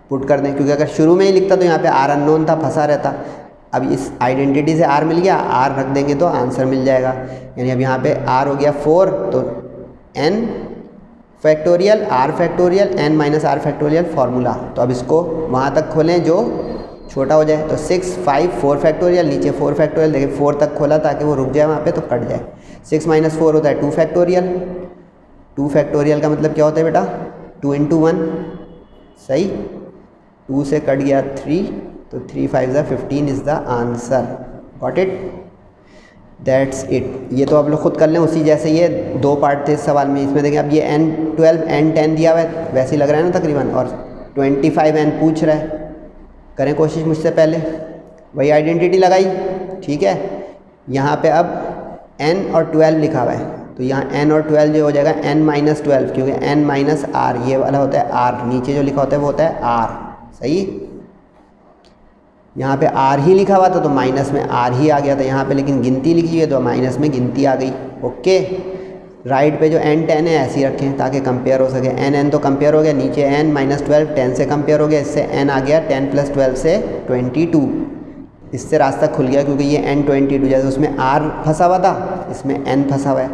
पुट कर दें, क्योंकि अगर शुरू में ही लिखता तो यहाँ पे r अननोन था, फंसा रहता। अब इस आइडेंटिटी से r मिल गया, r रख देंगे तो आंसर मिल जाएगा। यानी अब यहाँ पे r हो गया 4, तो n factorial r factorial n minus r factorial formula. तो अब इसको वहाँ तक खोलें जो छोटा हो जाए, तो 6 5 4 फैक्टोरियल, नीचे 4 फैक्टोरियल, देखिए 4 तक खोला ताकि वो रुक जाए वहाँ पे, तो कट जाए। 6 माइनस 4 होता है 2 फैक्टोरियल, 2 फैक्टोरियल का मतलब क्या होता है बेटा 2 इंटू 1, सही। 2 से कट गया 3, तो 3 5 15 is the answer. Got it? That's it. ये तो आप लोग खुद कर लें, उसी जैसे ये 2 पार्ट थे इस सवाल में। इसमें देखें अब ये n12 n10 दिया हुआ है, वैसे ही लग रहा है ना तकरीबन, और 25 n पूछ रहा है। करें कोशिश मुझसे पहले, वही आइडेंटिटी लगाई, ठीक है। यहाँ पे अब n और 12 लिखा हुआ है, तो यहाँ n और 12 जो हो जाएगा n माइनस 12, क्योंकि n माइनस r ये वाला होता है r, नीचे जो लिखा होता है वो होता है r, सही। यहाँ पे r ही लिखा हुआ था तो माइनस में r ही आ गया था यहाँ पे, लेकिन गिनती लिखी हुई है तो माइनस में गिनती आ गई। ओके, राइट पे जो n10 है ऐसे ही रखें ताकि कंपेयर हो सके। n तो कंपेयर हो गया, नीचे n माइनस 12 10 से कंपेयर हो गया, इससे n आ गया 10 प्लस 12 से 22, इससे रास्ता खुल गया, क्योंकि ये n22 जैसे उसमें r फंसा हुआ था, इसमें n फंसा हुआ है।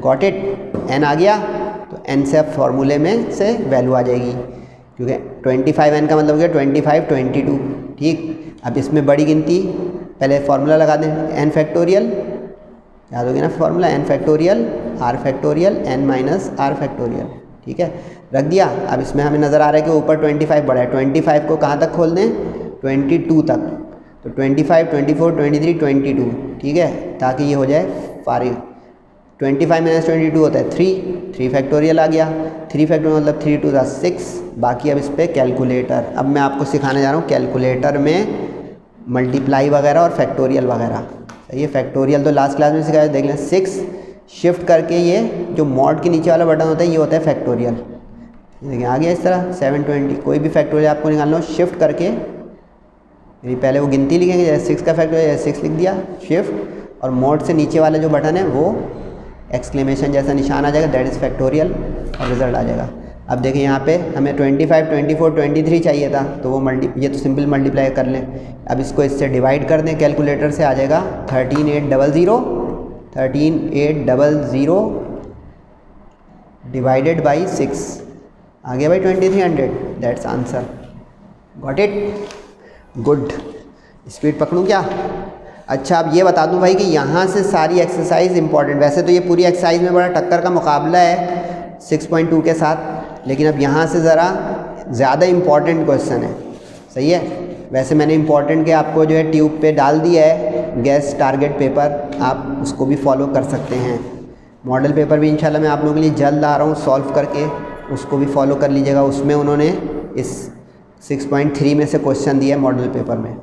Got it? n आ गया तो n से अब फॉर्मूले में से वैल्यू आ जाएगी, क्योंकि 25 n का मतलब हो गया 25 22, ठीक। अब इसमें बड़ी गिनती पहले फार्मूला लगा दें, n फैक्टोरियल, याद हो गया ना formula, n factorial r factorial n minus r factorial, ठीक है, रख दिया। अब इसमें हमें नज़र आ रहा है कि ऊपर 25 बड़ा है, 25 को कहाँ तक खोल दें 22 तक, तो 25 24 23 22, ठीक है, ताकि ये हो जाए फारिग। 25 माइनस 22 होता है 3 फैक्टोरियल आ गया, 3 फैक्टोरियल मतलब 3 2 6। बाकी अब इस पर कैलकुलेटर, अब मैं आपको सिखाने जा रहा हूँ कैलकुलेटर में मल्टीप्लाई वगैरह और फैक्टोरियल वगैरह। ये फैक्टोरियल तो लास्ट क्लास में सिखाया, देख लें। 6 शिफ्ट करके ये जो मॉड के नीचे वाला बटन होता है ये होता है फैक्टोरियल। देखिए आ गया इस तरह 720, कोई भी फैक्टोरियल आपको निकालना हो शिफ्ट करके, यानी पहले वो गिनती लिखेंगे, जैसे 6 का फैक्टोरियल 6 लिख दिया शिफ्ट, और मॉड से नीचे वाला जो बटन है वो एक्सक्लेमेशन जैसा निशान आ जाएगा, दैट इज़ फैक्टोरियल, और रिजल्ट आ जाएगा। अब देखिए यहाँ पे हमें 25 24 23 चाहिए था, तो वो ये तो सिंपल मल्टीप्लाई कर लें। अब इसको इससे डिवाइड कर दें, कैलकुलेटर से आ जाएगा 13800 डिवाइडेड बाई 6, आ गया भाई 2300, that's answer. Got it? Good. Speed पकड़ूँ क्या? अच्छा, अब ये बता दूं भाई कि यहाँ से सारी एक्सरसाइज इंपॉर्टेंट, वैसे तो ये पूरी एक्सरसाइज में बड़ा टक्कर का मुकाबला है 6.2 के साथ, लेकिन अब यहाँ से ज़रा ज़्यादा इम्पॉर्टेंट क्वेश्चन है, सही है। वैसे मैंने इम्पॉर्टेंट के आपको जो है ट्यूब पे डाल दिया है, गैस टारगेट पेपर, आप उसको भी फॉलो कर सकते हैं। मॉडल पेपर भी इंशाल्लाह मैं आप लोगों के लिए जल्द आ रहा हूँ सॉल्व करके, उसको भी फॉलो कर लीजिएगा। उसमें उन्होंने इस 6.3 में से क्वेश्चन दिया है मॉडल पेपर में।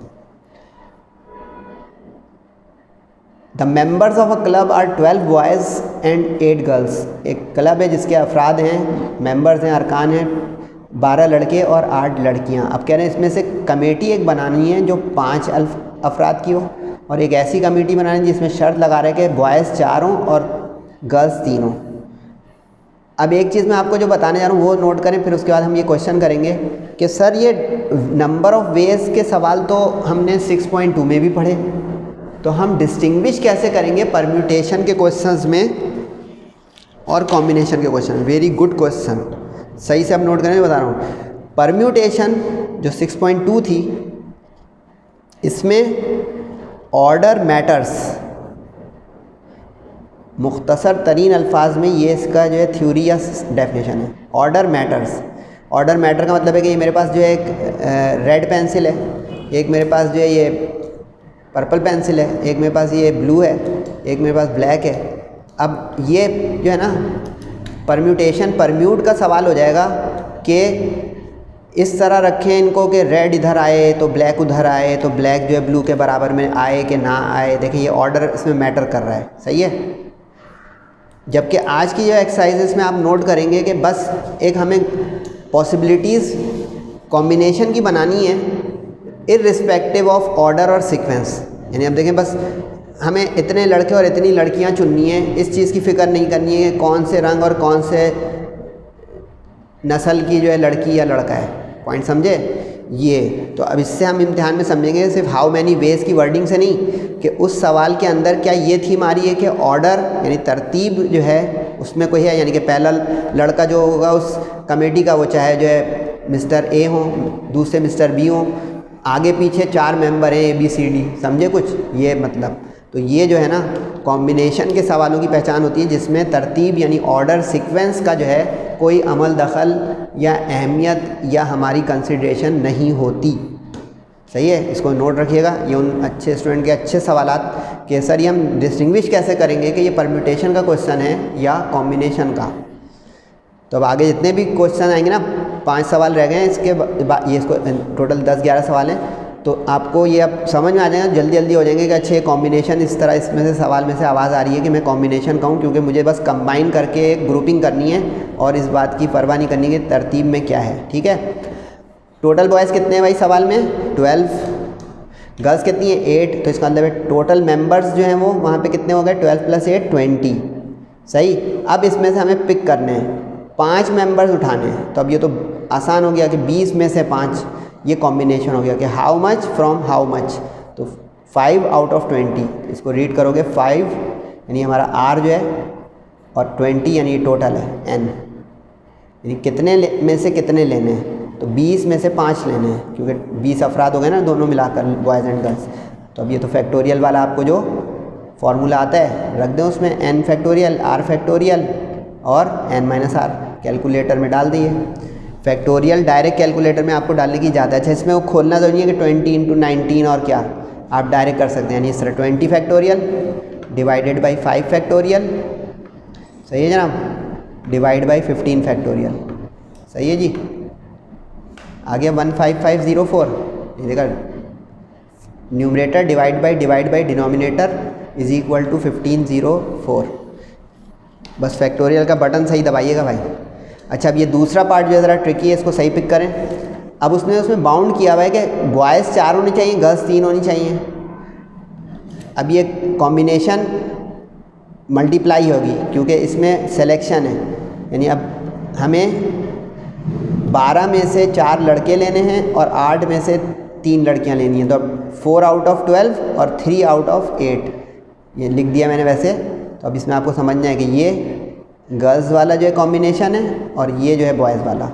The members of a club are 12 boys and 8 girls. एक क्लब है जिसके अफराद हैं, मेंबर्स हैं, अरकान हैं 12 लड़के और 8 लड़कियां। अब कह रहे हैं इसमें से कमेटी एक बनानी है जो 5 अफराद की हो, और एक ऐसी कमेटी बनानी है जिसमें शर्त लगा रहे कि बॉयज़ 4 हों और गर्ल्स 3 हों। अब एक चीज़ मैं आपको जो बताने जा रहा हूँ वो नोट करें, फिर उसके बाद हम ये क्वेश्चन करेंगे कि सर ये नंबर ऑफ़ वेज के सवाल तो हमने 6.2 में भी पढ़े, तो हम डिस्टिंग्विश कैसे करेंगे परम्यूटेशन के क्वेश्चंस में और कॉम्बिनेशन के क्वेश्चन। वेरी गुड क्वेश्चन, सही से आप नोट करें, बता रहा हूँ। परम्यूटेशन जो 6.2 थी, इसमें ऑर्डर मैटर्स, मुख्तसर तरीन अल्फाज में ये इसका जो है थ्योरी या डेफिनेशन है। ऑर्डर मैटर्स, ऑर्डर मैटर का मतलब है कि ये मेरे पास जो है एक रेड पेंसिल है, एक मेरे पास जो है ये पर्पल पेंसिल है, एक मेरे पास ये ब्लू है, एक मेरे पास ब्लैक है। अब ये जो है ना परम्यूटेशन, परम्यूट का सवाल हो जाएगा कि इस तरह रखें इनको कि रेड इधर आए तो ब्लैक उधर आए, तो ब्लैक जो है ब्लू के बराबर में आए कि ना आए। देखिए ये ऑर्डर इसमें मैटर कर रहा है, सही है। जबकि आज की जो एक्सरसाइजेस में आप नोट करेंगे कि बस एक हमें पॉसिबिलिटीज़ कॉम्बिनेशन की बनानी है इर्रिस्पेक्टिव ऑफ ऑर्डर और सीक्वेंस। यानी अब देखें बस हमें इतने लड़के और इतनी लड़कियां चुननी है, इस चीज़ की फ़िक्र नहीं करनी है कि कौन से रंग और कौन से नस्ल की जो है लड़की या लड़का है। पॉइंट समझे ये? तो अब इससे हम इम्तिहान में समझेंगे सिर्फ हाउ मैनी वेज की वर्डिंग से नहीं, कि उस सवाल के अंदर क्या ये थीम आ रही है कि ऑर्डर यानी तरतीब जो है उसमें कोई है, यानी कि पहला लड़का जो होगा उस कमेटी का वो चाहे जो है मिस्टर ए हो, दूसरे मिस्टर बी हो, आगे पीछे 4 मेंबर हैं ABCD, समझे कुछ ये मतलब। तो ये जो है ना कॉम्बिनेशन के सवालों की पहचान होती है जिसमें तरतीब यानी ऑर्डर सीक्वेंस का जो है कोई अमल दखल या अहमियत या हमारी कंसिडरेशन नहीं होती, सही है। इसको नोट रखिएगा, ये उन अच्छे स्टूडेंट के अच्छे सवालात के सर ये हम डिस्टिंग्विश कैसे करेंगे कि ये परम्यूटेशन का क्वेश्चन है या कॉम्बिनेशन का। तो अब आगे जितने भी क्वेश्चन आएंगे ना, 5 सवाल रह गए हैं, इसके बाद ये इसको टोटल 10-11 सवाल हैं, तो आपको ये अब समझ में आ जाएगा, जल्दी जल्दी हो जाएंगे कि अच्छे कॉम्बिनेशन इस तरह इसमें से सवाल में से आवाज़ आ रही है कि मैं कॉम्बिनेशन कहूँ, क्योंकि मुझे बस कंबाइन करके एक ग्रुपिंग करनी है और इस बात की परवाह नहीं करनी कि तरतीब में क्या है, ठीक है। टोटल बॉयज़ कितने हैं भाई सवाल में? 12। गर्ल्स कितनी है? 8। तो इसका मतलब है टोटल मेंबर्स जो हैं वो वहाँ पे कितने हो गए? 12 + 8 20, सही। अब इसमें से हमें पिक करने हैं, 5 मेंबर्स उठाने हैं। तो अब ये तो आसान हो गया कि 20 में से 5, ये कॉम्बिनेशन हो गया कि how much from how much, तो 5 आउट ऑफ 20। इसको रीड करोगे 5 यानी हमारा R जो है और 20 यानी टोटल है N, यानी कितने में से कितने लेने हैं? तो 20 में से 5 लेने हैं, क्योंकि 20 अफराद हो गए ना दोनों मिलाकर, बॉयज़ एंड गर्ल्स। तो अब ये तो फैक्टोरियल वाला आपको जो फॉर्मूला आता है रख दें उसमें, n फैक्टोरियल R फैक्टोरियल और n-R कैलकुलेटर में डाल दिए। फैक्टोरियल डायरेक्ट कैलकुलेटर में आपको डालने की ज़्यादा अच्छा, इसमें वो खोलना तो नहीं है कि 20 × 19 और क्या, आप डायरेक्ट कर सकते हैं। यानी इस तरह 20 फैक्टोरियल डिवाइडेड बाई 5 फैक्टोरियल, सही है जनाब, डिवाइड बाई 15 फैक्टोरियल, सही है जी। आगे 15504, ये देखा numerator divide by denominator is equal to 1504। बस फैक्टोरियल का बटन सही दबाइएगा भाई। अच्छा अब ये दूसरा पार्ट जो है ज़रा ट्रिकी है, इसको सही पिक करें। अब उसने उसमें बाउंड किया हुआ है कि बॉयज़ 4 होने चाहिए, गर्ल्स 3 होनी चाहिए। अब ये कॉम्बिनेशन मल्टीप्लाई होगी क्योंकि इसमें सिलेक्शन है, यानी अब हमें 12 में से 4 लड़के लेने हैं और 8 में से 3 लड़कियां लेनी हैं। तो अब 4 आउट ऑफ 12 और 3 आउट ऑफ 8 ये लिख दिया मैंने वैसे। तो अब इसमें आपको समझना है कि ये गर्ल्स वाला जो है कॉम्बिनेशन है और ये जो है बॉयज़ वाला,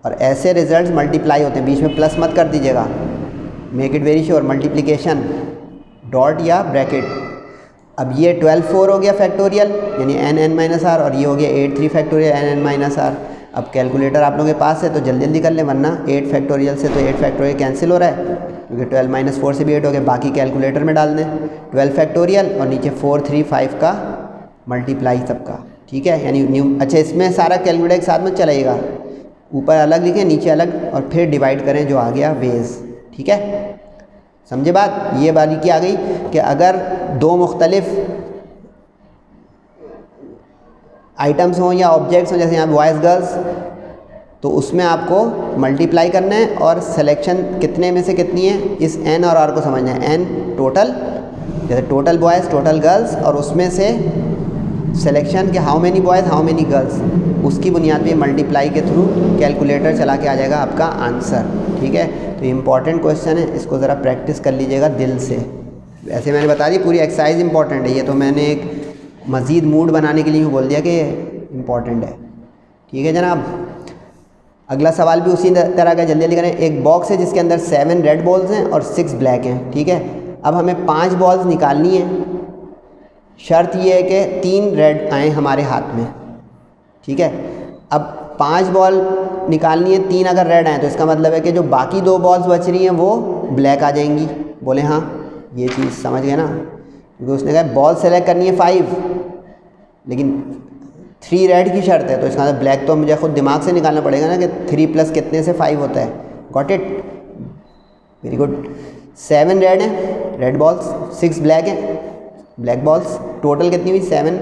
और ऐसे रिजल्ट्स मल्टीप्लाई होते हैं। बीच में प्लस मत कर दीजिएगा, make it very sure, multiplication dot या ब्रैकेट। अब ये 12 हो गया फैक्टोरियल यानी n-R, और ये हो गया 8 फैक्टोरियल n-R। अब कैलकुलेटर आप लोगों के पास है तो जल्दी जल्दी कर लें, वरना 8 फैक्टोरियल से तो 8 फैक्टोरियल कैंसिल हो रहा है, क्योंकि 12 - 4 से भी 8 हो गया। बाकी कैलकुलेटर में डाल दें 12 फैक्टोरियल और नीचे 4 3 5 का मल्टीप्लाई सबका, ठीक है। यानी अच्छा इसमें सारा कैलकुलेटर एक साथ में चलाइएगा, ऊपर अलग लिखें नीचे अलग और फिर डिवाइड करें जो आ गया वेज, ठीक है। समझे बात? ये बारीकी आ गई कि अगर 2 मुख्तलिफ आइटम्स हों या ऑब्जेक्ट्स हों, जैसे यहाँ बॉयज़ गर्ल्स, तो उसमें आपको मल्टीप्लाई करना है और सिलेक्शन कितने में से कितनी है इस n और r को समझना है। n टोटल, जैसे टोटल बॉयज़ टोटल गर्ल्स, और उसमें से सिलेक्शन के how many boys how many girls, उसकी बुनियाद पे मल्टीप्लाई के थ्रू कैलकुलेटर चला के आ जाएगा आपका आंसर, ठीक है। तो इम्पॉर्टेंट क्वेश्चन है, इसको ज़रा प्रैक्टिस कर लीजिएगा दिल से। वैसे मैंने बता दी पूरी एक्सरसाइज इंपॉर्टेंट है, ये तो मैंने एक मज़ीद मूड बनाने के लिए बोल दिया कि इम्पॉर्टेंट है, ठीक है जनाब। अगला सवाल भी उसी तरह का, जल्दी जल्दी करें। एक बॉक्स है जिसके अंदर 7 रेड बॉल्स हैं और 6 ब्लैक हैं, ठीक है। अब हमें 5 बॉल्स निकालनी है। शर्त ये है कि 3 रेड आए हमारे हाथ में, ठीक है। अब 5 बॉल निकालनी है, 3 अगर रेड आए तो इसका मतलब है कि जो बाकी 2 बॉल्स बच रही हैं वो ब्लैक आ जाएंगी। बोले हाँ, ये चीज़ समझ गए ना, क्योंकि उसने कहा बॉल सेलेक्ट करनी है 5, लेकिन 3 रेड की शर्त है, तो इसका मतलब ब्लैक तो मुझे खुद दिमाग से निकालना पड़ेगा ना कि 3 प्लस कितने से 5 होता है। Got it, very good. 7 red हैं, रेड बॉल्स, 6 ब्लैक हैं, ब्लैक बॉल्स। टोटल कितनी हुई 7,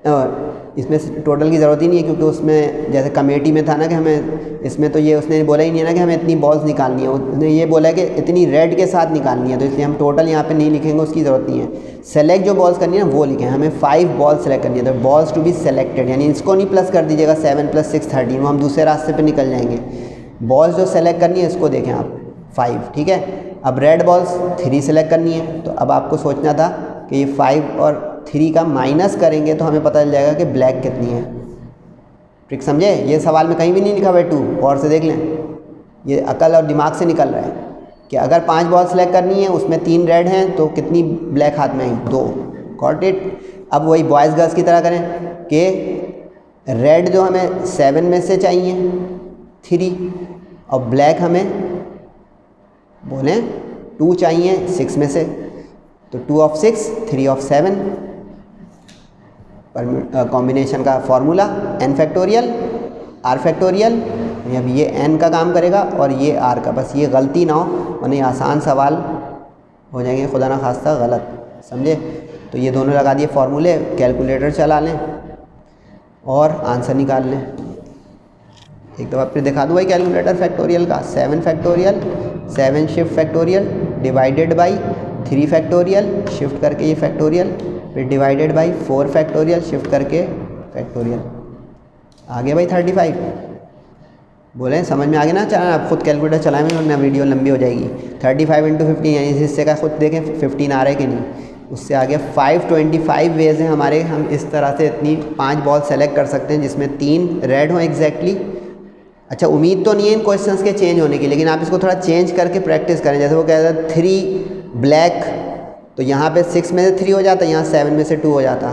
और इसमें टोटल की ज़रूरत ही नहीं है, क्योंकि उसमें जैसे कमेटी में था ना कि हमें, इसमें तो ये उसने बोला ही नहीं है ना कि हमें इतनी बॉल्स निकालनी है, उसने ये बोला है कि इतनी रेड के साथ निकालनी है, तो इसलिए हम टोटल यहाँ पे नहीं लिखेंगे, उसकी ज़रूरत नहीं है। सेलेक्ट जो बॉल्स करनी है वो लिखें, हमें 5 बॉल्स सेलेक्ट करनी है, तो बॉल्स टू बी सेलेक्टेड, यानी इसको नहीं प्लस कर दीजिएगा 7 + 6 13, वो हम दूसरे रास्ते पर निकल जाएंगे। बॉल्स जो सेलेक्ट करनी है इसको देखें आप 5, ठीक है। अब रेड बॉल्स 3 सेलेक्ट करनी है, तो अब आपको सोचना था कि ये 5 और 3 का माइनस करेंगे तो हमें पता चल जाएगा कि ब्लैक कितनी है। ट्रिक समझे? ये सवाल में कहीं भी नहीं लिखा हुआ है 2, और से देख लें, ये अकल और दिमाग से निकल रहा है कि अगर 5 बॉल सेलेक्ट करनी है, उसमें 3 रेड हैं, तो कितनी ब्लैक हाथ में आई? 2। Got it. अब वही बॉयज़ गर्ल्स की तरह करें कि रेड जो हमें 7 में से चाहिए 3, और ब्लैक हमें बोलें 2 चाहिए 6 में से, तो 2 of 6 3 of 7, कॉम्बिनेशन का formula n factorial r factorial. अब ये n का काम करेगा और ये r का, बस ये गलती ना हो, वरना आसान सवाल हो जाएंगे खुदा ना खास्ता गलत, समझे? तो ये दोनों लगा दिए फॉर्मूले, कैलकुलेटर चला लें और आंसर निकाल लें। एक दफ़ा फिर दिखा दूँ भाई कैलकुलेटर फैक्टोरियल का। 7 factorial, 7 shift factorial divided by 3 factorial shift करके ये फैक्टोरियल, फिर डिवाइडेड बाई 4 फैक्टोरियल शिफ्ट करके फैक्टोरियल। आगे भाई 35। बोले समझ में आ गया ना? चला आप खुद कैलकुलेटर चलाएं, वरना वीडियो लंबी हो जाएगी। 35 × 15 यानी इस हिस्से का खुद देखें 15 आ रहा है कि नहीं। उससे आगे 525 वेज हैं हमारे, हम इस तरह से इतनी 5 बॉल सेलेक्ट कर सकते हैं जिसमें 3 रेड हों एग्जैक्टली। अच्छा, उम्मीद तो नहीं है इन क्वेश्चंस के चेंज होने की, लेकिन आप इसको थोड़ा चेंज करके प्रैक्टिस करें। जैसे वो कहता है 3 ब्लैक, तो यहाँ पे 6 में से 3 हो जाता, यहाँ 7 में से 2 हो जाता।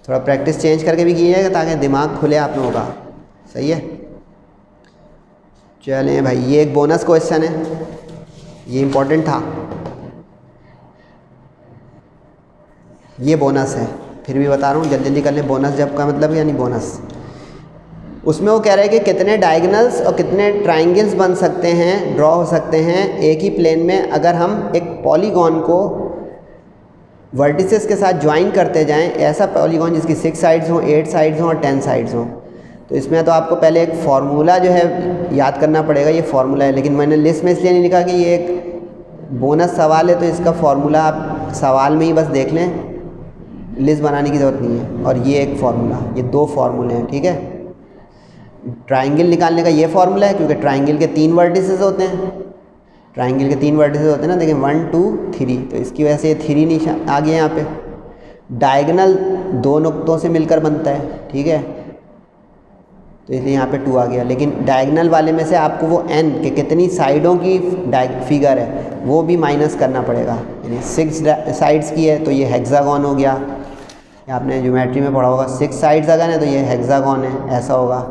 थोड़ा प्रैक्टिस चेंज करके भी कीजिएगा ताकि दिमाग खुले आप लोगों का। सही है? चलें भाई, ये एक बोनस क्वेश्चन है, ये इम्पोर्टेंट था, ये बोनस है, फिर भी बता रहा हूँ जल्दी जल्दी कर लें। बोनस जब का मतलब यानी बोनस। उसमें वो कह रहे हैं कि कितने डायगोनल्स और कितने ट्राइंगल्स बन सकते हैं, ड्रॉ हो सकते हैं एक ही प्लेन में, अगर हम एक पॉलीगॉन को वर्टिसेस के साथ ज्वाइन करते जाएं। ऐसा पॉलीगॉन जिसकी 6 साइड्स हों, 8 साइड्स हों और 10 साइड्स हों। तो इसमें तो आपको पहले एक फार्मूला जो है याद करना पड़ेगा, ये फार्मूला है, लेकिन मैंने लिस्ट में इसलिए नहीं लिखा कि ये एक बोनस सवाल है, तो इसका फार्मूला आप सवाल में ही बस देख लें, लिस्ट बनाने की ज़रूरत नहीं है। और ये एक फार्मूला, ये 2 फार्मूले हैं, ठीक है। ट्राइंगल निकालने का ये फार्मूला है, क्योंकि ट्राइंगल के 3 वर्टिसेस होते हैं, ट्राइंगल के 3 वर्टिसेस होते हैं ना, देखिए 1 2 3, तो इसकी वजह से ये 3 निशान आ गया यहाँ पे। डायगोनल 2 नुक्तों से मिलकर बनता है, ठीक है, तो इसलिए यहाँ पे 2 आ गया। लेकिन डायगोनल वाले में से आपको वो n के कितनी साइडों की फिगर है वो भी माइनस करना पड़ेगा। यानी 6 साइड्स की है तो ये हेक्सागोन हो गया, आपने ज्योमेट्री में पढ़ा होगा। 6 साइड्स अगर है तो ये हेक्सागोन है, ऐसा होगा।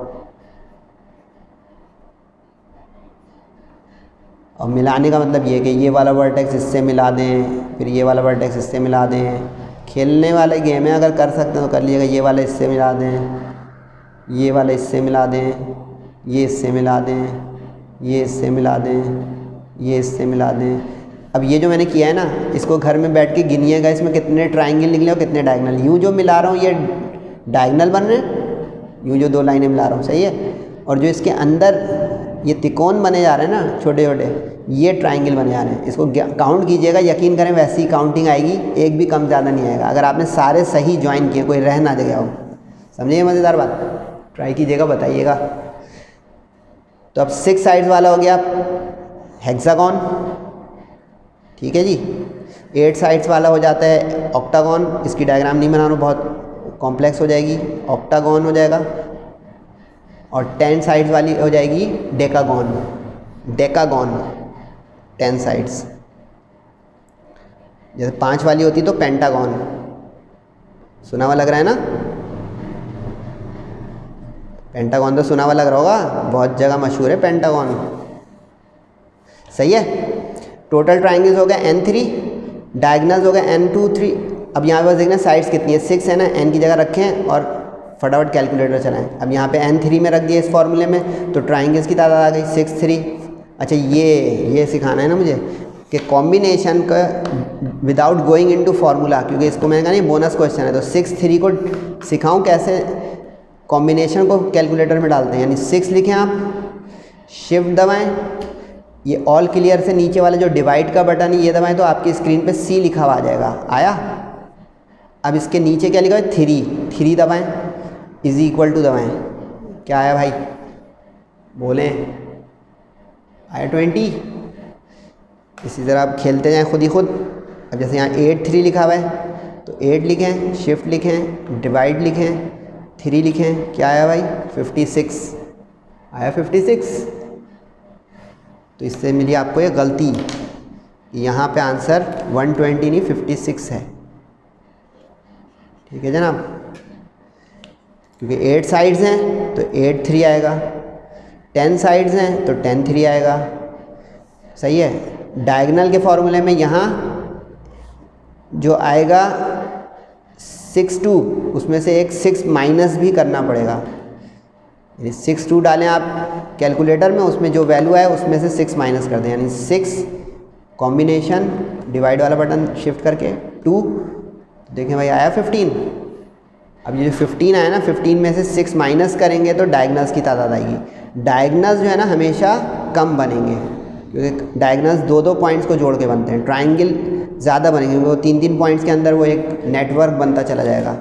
और मिलाने का मतलब ये कि ये वाला वर्टेक्स इससे मिला दें, फिर ये वाला वर्टेक्स इससे मिला दें। खेलने वाले गेम है, अगर कर सकते हैं तो कर लीजिएगा। ये वाला इससे मिला दें, ये वाला इससे मिला दें, ये इससे मिला दें, ये इससे मिला दें, ये इससे मिला दें। अब ये जो मैंने किया है ना, इसको घर में बैठ के गिनिएगा, इसमें कितने ट्राइंगल निकले और कितने डायगोनल। यूँ जो मिला रहा हूँ ये डायगोनल बन रहे हैं, यूँ जो 2 लाइनें मिला रहा हूँ, सही है। और जो इसके अंदर ये त्रिकोण बने जा रहे हैं ना छोटे छोटे, ये ट्राइंगल बने जा रहे हैं। इसको काउंट कीजिएगा, यकीन करें वैसी काउंटिंग आएगी, एक भी कम ज़्यादा नहीं आएगा, अगर आपने सारे सही ज्वाइन किए, कोई रह ना गया हो। समझिए मज़ेदार बात, ट्राई कीजिएगा, बताइएगा। तो अब 6 साइड्स वाला हो गया हेक्सागोन, ठीक है जी। 8 साइड्स वाला हो जाता है ऑक्टागोन, इसकी डायग्राम नहीं बना रहा हूँ, बहुत कॉम्प्लेक्स हो जाएगी, ऑक्टागोन हो जाएगा। और 10 साइड्स वाली हो जाएगी डेकागोन, डेकागोन 10 साइड्स, जैसे 5 वाली होती तो पेंटागन, सुना हुआ लग रहा है ना, पेंटागन तो सुना हुआ लग रहा होगा, बहुत जगह मशहूर है पेंटागन। सही है। टोटल ट्राइंगल्स हो गए N3, डायगनल्स हो गए N2 3। अब यहाँ पर देखना साइड्स कितनी है, 6 है ना, N की जगह रखें और फटाफट कैलकुलेटर चलाएं। अब यहाँ पे N3 में रख दिया इस फॉर्मूले में, तो ट्राइंगल्स की तादाद आ गई 6 3। अच्छा ये सिखाना है ना मुझे कि कॉम्बिनेशन का विदाउट गोइंग इनटू फार्मूला, क्योंकि इसको मैंने कहा नहीं बोनस क्वेश्चन है, तो 6 3 को सिखाऊं कैसे कॉम्बिनेशन को कैलकुलेटर में डालते हैं। यानी 6 लिखें आप, शिफ्ट दबाएं, ये ऑल क्लियर से नीचे वाला जो डिवाइड का बटन है ये दबाएं तो आपकी स्क्रीन पे C लिखा हुआ आ जाएगा। आया? अब इसके नीचे क्या लिखा है 3 दबाएं, इज इक्वल टू दबाएं, क्या आया भाई बोलें? आया 20। इसी तरह आप खेलते जाएं खुद ही खुद। अब जैसे यहाँ 8 3 लिखा हुआ है तो 8 लिखें, शिफ्ट लिखें, डिवाइड लिखें, 3 लिखें, क्या आया भाई 56। आया 56। तो इससे मिली आपको ये गलती, यहाँ पे आंसर 120 नहीं 56 है। ठीक है जनाब, क्योंकि 8 साइड्स हैं तो 8 3 आएगा, 10 साइड्स हैं तो 10 3 आएगा। सही है। डायगोनल के फॉर्मूले में यहाँ जो आएगा 6 2, उसमें से एक 6 माइनस भी करना पड़ेगा। यानी 6 2 डालें आप कैलकुलेटर में, उसमें जो वैल्यू है उसमें से 6 माइनस कर दें, यानी 6 कॉम्बिनेशन डिवाइड वाला बटन शिफ्ट करके 2, देखें भाई आया 15। अब ये जो 15 आया ना, 15 में से 6 माइनस करेंगे तो डायगनल्स की तादाद आएगी। डायगनल्स जो है ना हमेशा कम बनेंगे, क्योंकि डायगनल्स 2 पॉइंट्स को जोड़ के बनते हैं, ट्राइंगल ज़्यादा बनेंगे, वो 3 पॉइंट्स के अंदर वो एक नेटवर्क बनता चला जाएगा।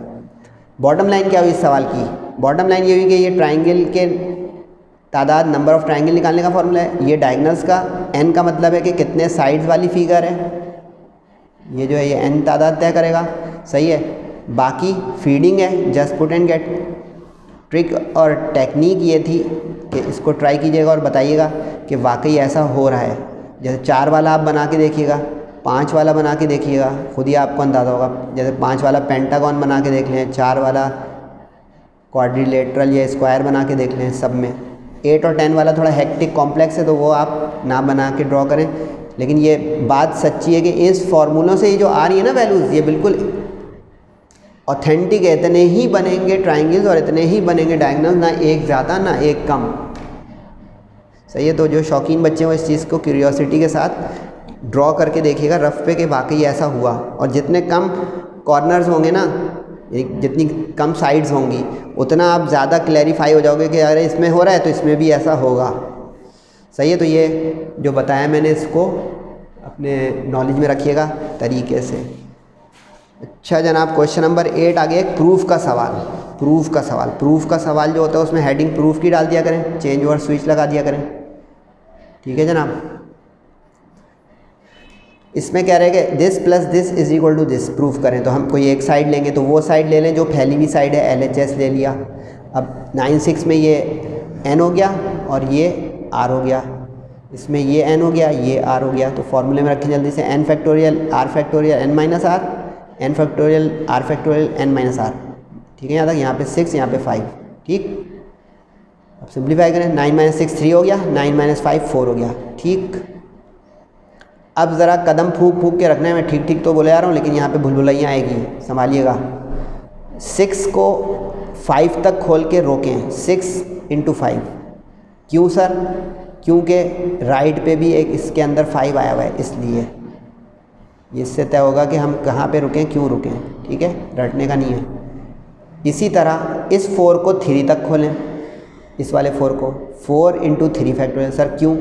बॉटम लाइन क्या हुई इस सवाल की? बॉटम लाइन ये हुई कि ये ट्राइंगल के तादाद, नंबर ऑफ़ ट्राइंगल निकालने का फॉर्मूला है, ये डायगनल्स का, n का मतलब है कि कितने साइड्स वाली फिगर है, ये जो है ये n तादाद तय करेगा। सही है। बाकी फीडिंग है, just put and get. Trick और टेक्निक ये थी कि इसको ट्राई कीजिएगा और बताइएगा कि वाकई ऐसा हो रहा है। जैसे 4 वाला आप बना के देखिएगा, 5 वाला बना के देखिएगा, खुद ही आपको अंदाज़ा होगा। जैसे 5 वाला पेंटागन बना के देख लें, 4 वाला क्वाड्रिलेटरल या स्क्वायर बना के देख लें, सब में। 8 और 10 वाला थोड़ा हेक्टिक कॉम्प्लेक्स है तो वो आप ना बना के ड्रॉ करें, लेकिन ये बात सच्ची है कि इस फार्मूलों से ये जो आ रही है ना वैल्यूज़, ये बिल्कुल ऑथेंटिक है। इतने ही बनेंगे ट्राइंगल्स और इतने ही बनेंगे डायगोनल, ना एक ज़्यादा ना एक कम। सही है। तो जो शौकीन बच्चे हैं वो इस चीज़ को क्यूरियोसिटी के साथ ड्रॉ करके देखिएगा रफ पे कि वाकई ऐसा हुआ। और जितने कम कॉर्नर्स होंगे ना, जितनी कम साइड्स होंगी, उतना आप ज़्यादा क्लैरिफाई हो जाओगे कि अरे इसमें हो रहा है तो इसमें भी ऐसा होगा। सही है। तो ये जो बताया मैंने इसको अपने नॉलेज में रखिएगा तरीके से। अच्छा जनाब, क्वेश्चन नंबर 8 आगे एक प्रूफ का सवाल। प्रूफ का सवाल जो होता है उसमें हेडिंग प्रूफ की डाल दिया करें, चेंज ओवर स्विच लगा दिया करें। ठीक है जनाब। इसमें कह रहे हैं कि this plus this is equal to this proof करें, तो हम कोई एक साइड लेंगे तो वो साइड ले लें जो फैली हुई साइड है, LHS ले लिया। अब 9 6 में ये n हो गया और ये r हो गया, इसमें ये n हो गया, ये r हो गया। तो फॉर्मूले में रखें जल्दी से, n factorial r factorial n minus r, n factorial r factorial n minus r। ठीक है, यहाँ तक, यहाँ पे 6, यहाँ पे 5। ठीक, अब सिंप्लीफाई करें, 9 माइनस 6 3 हो गया, 9 माइनस 5 4 हो गया। ठीक, अब ज़रा कदम फूक के रखना है, मैं ठीक ठीक तो बोले जा रहा हूँ लेकिन यहाँ पे भुलभुलैयाँ आएगी, संभालिएगा। 6 को 5 तक खोल के रोकें, 6 × 5। क्यों सर? क्योंकि राइट पे भी एक इसके अंदर 5 आया हुआ है, इसलिए इससे तय होगा कि हम कहाँ पे रुकें, क्यों रुकें। ठीक है, रटने का नहीं है। इसी तरह इस 4 को 3 तक खोलें, इस वाले 4 को 4 × 3 फैक्टोरियल। सर क्यों?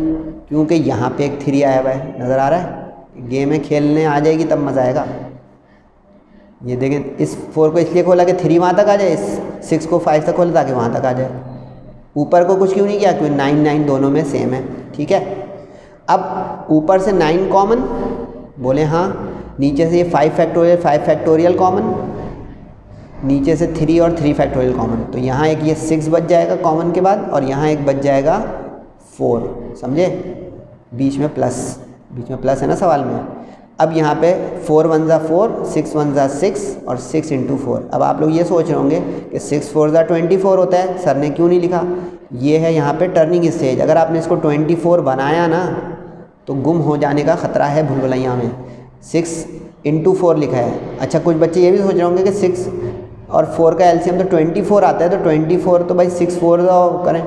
क्योंकि यहाँ पे एक 3 आया हुआ है, नज़र आ रहा है। गेम में खेलने आ जाएगी तब मज़ा आएगा। ये देखें, इस 4 को इसलिए खोला कि 3 वहाँ तक आ जाए, इस 6 को 5 तक खोला ताकि वहाँ तक आ जाए। ऊपर को कुछ क्यों नहीं किया? क्योंकि 9 9 दोनों में सेम है। ठीक है, अब ऊपर से 9 कॉमन, बोले हाँ। नीचे से ये 5 फैक्टोरियल कॉमन, नीचे से 3 और 3 फैक्टोरियल कॉमन। तो यहाँ एक ये 6 बच जाएगा कॉमन के बाद, और यहाँ एक बच जाएगा 4। समझे? बीच में प्लस है ना सवाल में। अब यहाँ पे 4 1 ज़ा 4, 6 1 ज़ा 6 और 6 इंटू 4। अब आप लोग ये सोच रहे होंगे कि 6 4 ज़ा 24 होता है, सर ने क्यों नहीं लिखा। ये है यहाँ पे टर्निंग स्टेज। अगर आपने इसको 24 बनाया ना तो गुम हो जाने का ख़तरा है भूलभुलैया में। 6 इंटू 4 लिखा है। अच्छा, कुछ बच्चे ये भी सोच रहे होंगे कि 6 और 4 का एलसीएम तो 24 आता है, तो 24 तो भाई 6 4 करें।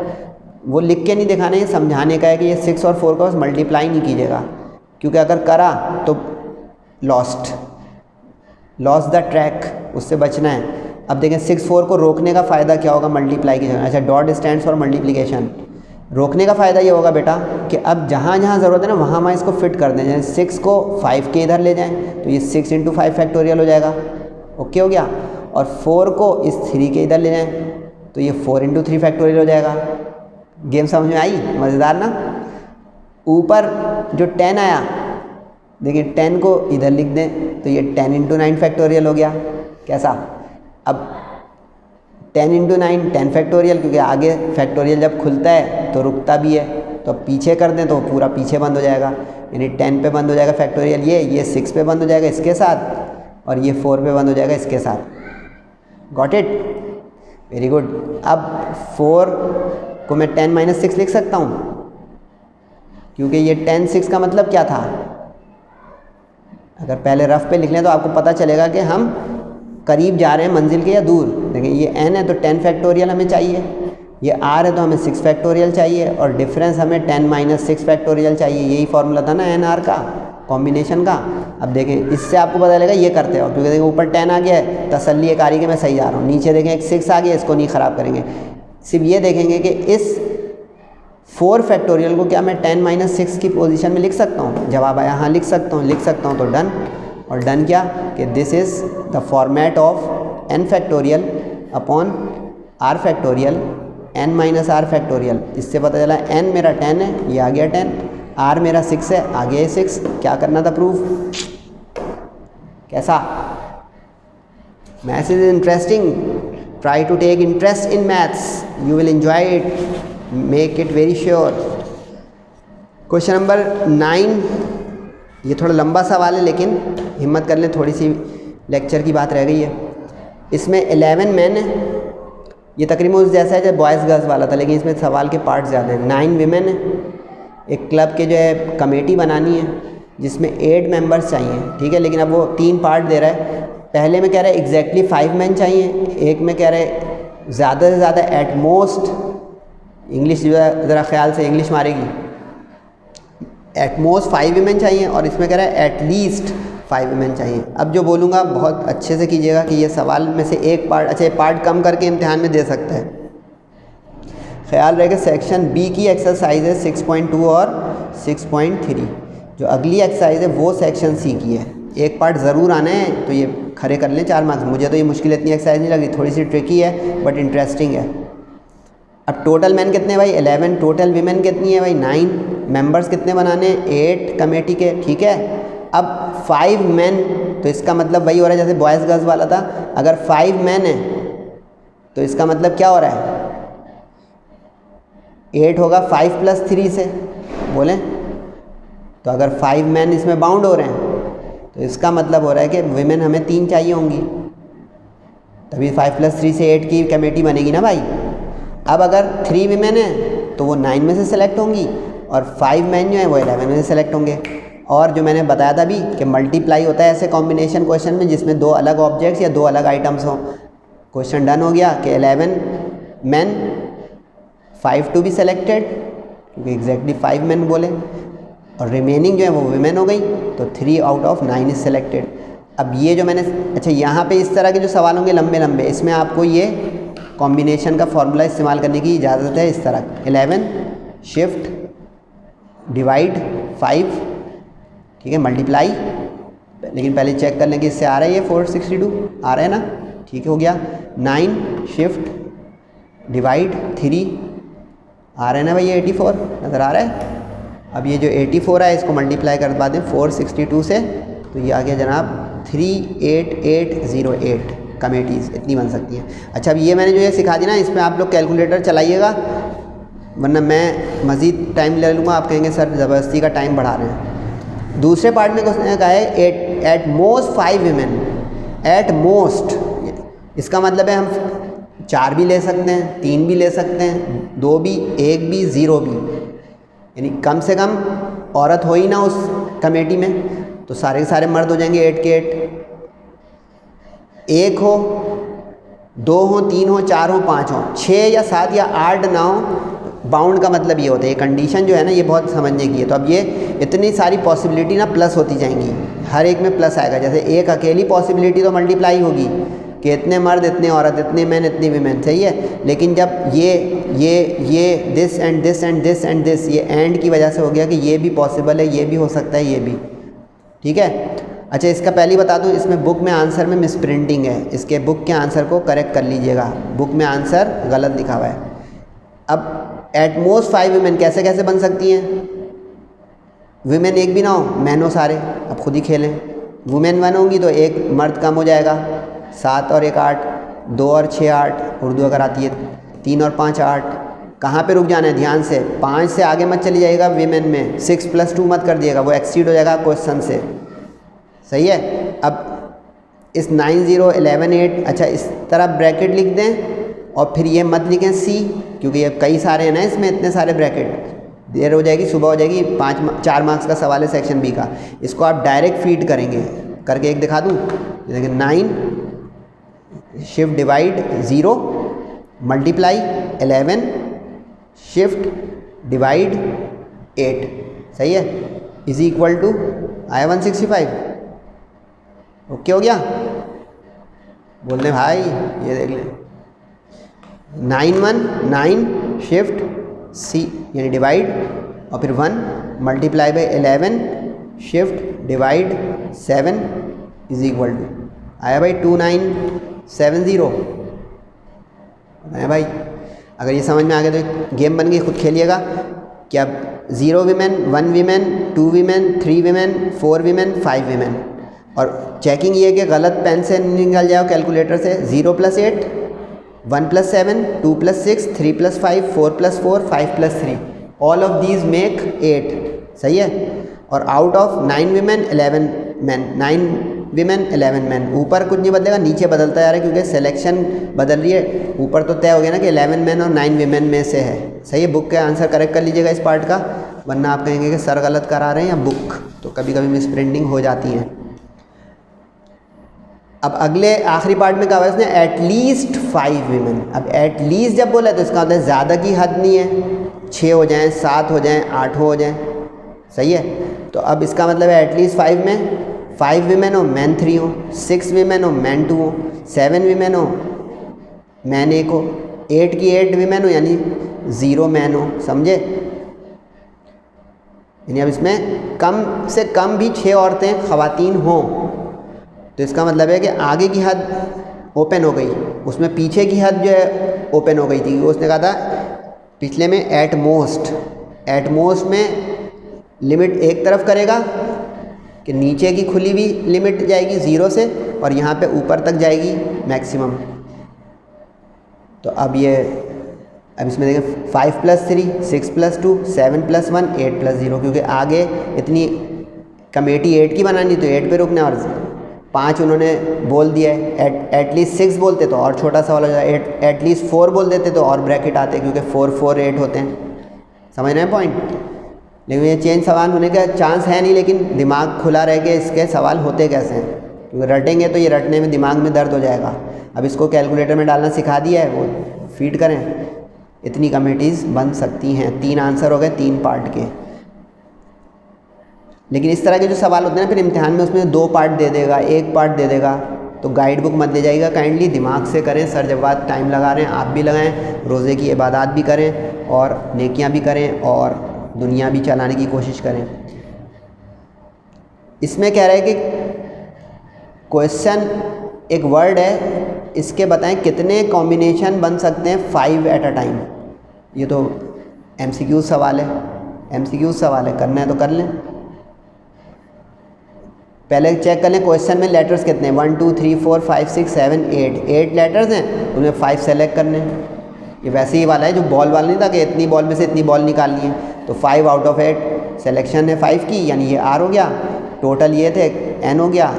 वो लिख के नहीं दिखाने, ये समझाने का है कि ये 6 और 4 का बस मल्टीप्लाई नहीं कीजिएगा, क्योंकि अगर करा तो लॉस्ट द ट्रैक, उससे बचना है। अब देखें 6 4 को रोकने का फ़ायदा क्या होगा मल्टीप्लाई की जगह। अच्छा, डॉट स्टैंड्स फॉर मल्टीप्लिकेशन। रोकने का फ़ायदा ये होगा बेटा कि अब जहाँ जहाँ ज़रूरत है ना वहाँ वहाँ इसको फिट कर दें। जैसे 6 को 5 के इधर ले जाएं तो ये 6 इंटू 5 फैक्टोरियल हो जाएगा, ओके हो गया। और 4 को इस 3 के इधर ले जाएं तो ये 4 इंटू 3 फैक्टोरियल हो जाएगा। गेम समझ में आई? मज़ेदार ना। ऊपर जो 10 आया, देखिए 10 को इधर लिख दें तो ये 10 इंटू 9 फैक्टोरियल हो गया। कैसा? अब 10 इंटू 9 10 फैक्टोरियल, क्योंकि आगे फैक्टोरियल जब खुलता है तो रुकता भी है, तो अब पीछे कर दें तो पूरा पीछे बंद हो जाएगा, यानी 10 पे बंद हो जाएगा फैक्टोरियल। ये 6 पे बंद हो जाएगा इसके साथ, और ये 4 पे बंद हो जाएगा इसके साथ। Got it? Very good. अब 4 को मैं 10 - 6 लिख सकता हूँ, क्योंकि ये 10 6 का मतलब क्या था। अगर पहले रफ पे लिख लें तो आपको पता चलेगा कि हम करीब जा रहे हैं मंजिल के या दूर। देखिए ये n है तो 10 फैक्टोरियल हमें चाहिए, ये r है तो हमें 6 फैक्टोरियल चाहिए, और डिफरेंस हमें 10 - 6 फैक्टोरियल चाहिए। यही फॉर्मूला था ना n r का, कॉम्बिनेशन का। अब देखें इससे आपको पता चलेगा ये करते हो, क्योंकि देखिए ऊपर 10 आ गया है, तसल्ली एक आ रही है कि मैं सही जा रहा हूँ। नीचे देखें एक 6 आ गया, इसको नहीं ख़राब करेंगे। सिर्फ ये देखेंगे कि इस 4 फैक्टोरियल को क्या मैं 10 - 6 की पोजीशन में लिख सकता हूँ। जवाब आया हाँ लिख सकता हूँ, तो डन। और डन क्या कि this is the format of n factorial upon r factorial n - r factorial. इससे पता चला n मेरा 10 है, ये आ गया 10, r मेरा 6 है, आ गया 6। क्या करना था प्रूफ? कैसा? Maths is interesting, try to take interest in maths, you will enjoy it, make it very sure. Question number 9, ये थोड़ा लंबा सवाल है लेकिन हिम्मत कर लें, थोड़ी सी लेक्चर की बात रह गई है। इसमें 11 मैन है, ये तकरीबन उस जैसा है जब बॉयज़ गर्ल्स वाला था, लेकिन इसमें सवाल के पार्ट ज़्यादा हैं। 9 विमेन है, एक क्लब के जो है कमेटी बनानी है जिसमें 8 मेंबर्स चाहिए, ठीक है। लेकिन अब वो 3 पार्ट दे रहा है। पहले में कह रहा है एग्जैक्टली 5 मैन चाहिए, एक में कह रहा है ज़्यादा से ज़्यादा एट मोस्ट, इंग्लिश ज़रा ख्याल से इंग्लिश मारेगी, एट मोस्ट 5 वीमेन चाहिए, और इसमें कह रहा है एट लीस्ट 5 वीमेन चाहिए। अब जो बोलूँगा बहुत अच्छे से कीजिएगा कि ये सवाल में से एक पार्ट, अच्छा ये पार्ट कम करके इम्तिहान में दे सकता है। ख्याल रहे कि सेक्शन बी की एक्सरसाइज है 6.2 और 6.3, जो अगली एक्सरसाइज है वो सेक्शन सी की है। एक पार्ट ज़रूर आना है, तो ये खड़े कर लें 4 मार्क्स। मुझे तो ये मुश्किल इतनी एक्सरसाइज नहीं लग रही, थोड़ी सी ट्रिकी है बट इंटरेस्टिंग है। अब टोटल मैन कितने भाई 11, टोटल वीमेन कितनी है भाई 9, मेंबर्स कितने बनाने 8 कमेटी के, ठीक है। अब 5 मैन, तो इसका मतलब वही हो रहा है जैसे बॉयज़ गर्ल्स वाला था। अगर 5 मैन है तो इसका मतलब क्या हो रहा है 8 होगा 5 + 3 से, बोलें तो अगर 5 मैन इसमें बाउंड हो रहे हैं तो इसका मतलब हो रहा है कि विमेन हमें 3 चाहिए होंगी, तभी 5 + 3 से 8 की कमेटी बनेगी ना भाई। अब अगर 3 विमेन है तो वो 9 में से सेलेक्ट होंगी, और 5 मैन जो है वो 11 में से सेलेक्ट होंगे। और जो मैंने बताया था अभी कि मल्टीप्लाई होता है ऐसे कॉम्बिनेशन क्वेश्चन में जिसमें 2 अलग ऑब्जेक्ट्स या 2 अलग आइटम्स हों। क्वेश्चन डन हो गया कि 11 मैन 5 टू बी सेलेक्टेड, क्योंकि एग्जैक्टली 5 मैन बोले, और रिमेनिंग जो है वो विमेन हो गई, तो 3 आउट ऑफ 9 इज सेलेक्टेड। अब ये जो मैंने, अच्छा यहाँ पे इस तरह के जो सवाल होंगे लंबे लंबे, इसमें आपको ये कॉम्बिनेशन का फॉर्मूला इस्तेमाल करने की इजाज़त है। इस तरह 11 शिफ्ट डिवाइड 5, ठीक है, मल्टीप्लाई, लेकिन पहले चेक कर लें कि इससे आ रहा है ये 462 आ रहा है ना, ठीक हो गया। 9 शिफ्ट डिवाइड 3 आ रहा है ना भाई, ये 84 नज़र आ रहा है। अब ये जो 84 है इसको मल्टीप्लाई कर बाद दें 462 से, तो ये आ गया जनाब 38808 कमेटीज़ इतनी बन सकती हैं। अच्छा अब ये मैंने जो ये सिखा दी ना, इसमें आप लोग कैलकुलेटर चलाइएगा, वरना मैं मज़ीद टाइम ले लूँगा, आप कहेंगे सर ज़बरदस्ती का टाइम बढ़ा रहे हैं। दूसरे पार्ट में उसने कहा है at most 5 women, at most, इसका मतलब है हम 4 भी ले सकते हैं, 3 भी ले सकते हैं, 2 भी, 1 भी, 0 भी, यानी कम से कम औरत हो ही ना उस कमेटी में, तो सारे के सारे मर्द हो जाएंगे 8 के 8। 1 हो, 2 हो, 3 हो, 4 हो, 5 हो, 6 या 7 या 8 ना हो, बाउंड का मतलब ये होता है, ये कंडीशन जो है ना ये बहुत समझने की है। तो अब ये इतनी सारी पॉसिबिलिटी ना प्लस होती जाएंगी, हर एक में प्लस आएगा। जैसे एक अकेली पॉसिबिलिटी तो मल्टीप्लाई होगी कि इतने मर्द, इतने औरत, इतने मैन, इतनी वीमेन, सही है। लेकिन जब ये this and this and this and this, ये एंड की वजह से हो गया कि ये भी पॉसिबल है, ये भी हो सकता है, ये भी, ठीक है। अच्छा, इसका पहले बता दूं, इसमें बुक में आंसर में मिस प्रिंटिंग है, इसके बुक के आंसर को करेक्ट कर लीजिएगा, बुक में आंसर गलत लिखा हुआ है। अब एट मोस्ट 5 वीमेन कैसे कैसे बन सकती हैं? वीमेन एक भी ना हो, मैन हो सारे, अब खुद ही खेलें। वुमेन 1 होंगी तो एक मर्द कम हो जाएगा, 7 और 1 8, 2 और 6 8, उर्दू अगर आती है, 3 और 5 8। कहाँ पे रुक जाना है ध्यान से, 5 से आगे मत चली जाइएगा वीमेन में, 6 + 2 मत कर दिएगा, वो एक्सीड हो जाएगा क्वेश्चन से, सही है। अब इस 9 0 11 8, अच्छा इस तरह ब्रैकेट लिख दें और फिर ये मत लिखें सी, क्योंकि ये कई सारे हैं ना इसमें, इतने सारे ब्रैकेट, देर हो जाएगी, सुबह हो जाएगी। 4 मार्क्स का सवाल है सेक्शन बी का, इसको आप डायरेक्ट फीड करेंगे। करके एक दिखा दूँ, देखिए 9 shift divide 0 multiply 11 shift divide 8, सही है, इज इक्वल टू आया 165। ओके हो गया, बोल दें भाई, ये देख लें 9 1 9 शिफ्ट सी यानी डिवाइड और फिर 1 multiply by 11 shift divide 7 is equal to आया भाई 2970 आया भाई। अगर ये समझ में आ गया तो गेम बन गई, खुद खेलिएगा कि अब 0 women 1 women 2 women 3 women 4 women 5 women, और चेकिंग ये कि गलत पेन से निकल जाओ कैलकुलेटर से। 0 + 8 1 + 7 2 + 6 3 + 5 4 + 4 5 + 3, ऑल ऑफ दीज मेक 8, सही है। और out of 9 women 11 man, 9 women 11 man, ऊपर कुछ नहीं बदलेगा, नीचे बदलता जा रहा है क्योंकि सिलेक्शन बदल रही है। ऊपर तो तय हो गया ना कि 11 मैन और 9 वीमेन में से है, सही है। बुक के आंसर करेक्ट कर लीजिएगा इस पार्ट का, वरना आप कहेंगे कि सर गलत करा रहे हैं या बुक, तो कभी कभी मिस प्रिंटिंग हो जाती है। अब अगले आखिरी पार्ट में कहा है इसने एटलीस्ट 5 वीमेन। अब एटलीस्ट जब बोला तो इसका मतलब ज़्यादा की हद नहीं है, 6 हो जाएं 7 हो जाएं 8 हो जाएं, सही है। तो अब इसका मतलब है एटलीस्ट 5 में 5 वीमेन हो मैन 3 हो, 6 वीमेन हो मैन 2 हो, 7 वीमेन हो मैन 1 हो, 8 की 8 वीमेन हो यानी 0 मैन हो, समझे। यानी अब इसमें कम से कम भी 6 औरतें ख़वातीन हों, तो इसका मतलब है कि आगे की हद ओपन हो गई, उसमें पीछे की हद जो है ओपन हो गई थी। उसने कहा था पिछले में एट मोस्ट में लिमिट एक तरफ करेगा कि नीचे की खुली हुई लिमिट जाएगी 0 से और यहाँ पे ऊपर तक जाएगी मैक्सिमम। तो अब इसमें देखें 5 + 3 6 + 2 7 + 1 8 + 0, क्योंकि आगे इतनी कमेटी 8 की बनानी तो 8 पे रुकना, और 5 उन्होंने बोल दिया है। एटलीस्ट 6 बोलते तो और छोटा सवाल हो जाए, एटलीस्ट 4 बोल देते तो और ब्रैकेट आते, क्योंकि 4 4 8 होते हैं, समझ रहे हैं पॉइंट। लेकिन ये चेंज सवाल होने का चांस है नहीं, लेकिन दिमाग खुला रह के इसके सवाल होते कैसे हैं, क्योंकि रटेंगे तो ये रटने में दिमाग में दर्द हो जाएगा। अब इसको कैलकुलेटर में डालना सिखा दिया है, वो फीड करें, इतनी कमेटीज़ बन सकती हैं। 3 आंसर हो गए 3 पार्ट के। लेकिन इस तरह के जो सवाल होते हैं ना फिर इम्तिहान में, उसमें 2 पार्ट दे देगा, 1 पार्ट दे देगा, तो गाइड बुक मत ले जाइएगा, काइंडली दिमाग से करें। सर जब बात टाइम लगा रहे हैं आप भी लगाएं, रोज़े की इबादत भी करें और नेकियां भी करें और दुनिया भी चलाने की कोशिश करें। इसमें कह रहा है कि क्वेश्चन एक वर्ड है, इसके बताएं कितने कॉम्बिनेशन बन सकते हैं 5 एट अ टाइम। ये तो MCQ सवाल है, करना है तो कर लें। पहले चेक कर लें क्वेश्चन में लेटर्स कितने हैं, 1 2 3 4 5 6 7 8 लेटर्स हैं, उनमें 5 सेलेक्ट करने हैं। ये वैसे ही वाला है जो बॉल वाला नहीं था कि इतनी बॉल में से इतनी बॉल निकालनी है, तो 5 आउट ऑफ 8 सिलेक्शन है 5 की, यानी ये आर हो गया, टोटल ये थे एन हो गया,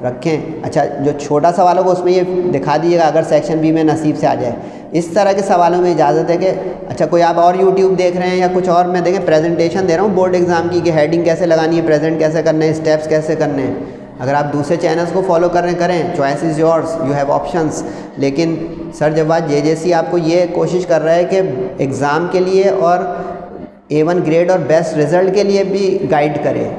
रखें। अच्छा, जो छोटा सवाल होगा उसमें ये दिखा दीजिएगा अगर सेक्शन बी में नसीब से आ जाए। इस तरह के सवालों में इजाज़त है कि अच्छा कोई आप और यूट्यूब देख रहे हैं या कुछ और, मैं देखें प्रेजेंटेशन दे रहा हूँ बोर्ड एग्ज़ाम की कि हेडिंग कैसे लगानी है, प्रेजेंट कैसे करने हैं, स्टेप्स कैसे करने हैं। अगर आप दूसरे चैनल्स को फॉलो कर रहे हैं करें, choice is yours, you have options. लेकिन सर जवाब जेजेसी आपको ये कोशिश कर रहा है कि एग्ज़ाम के लिए और A1 ग्रेड और बेस्ट रिज़ल्ट के लिए भी गाइड करे।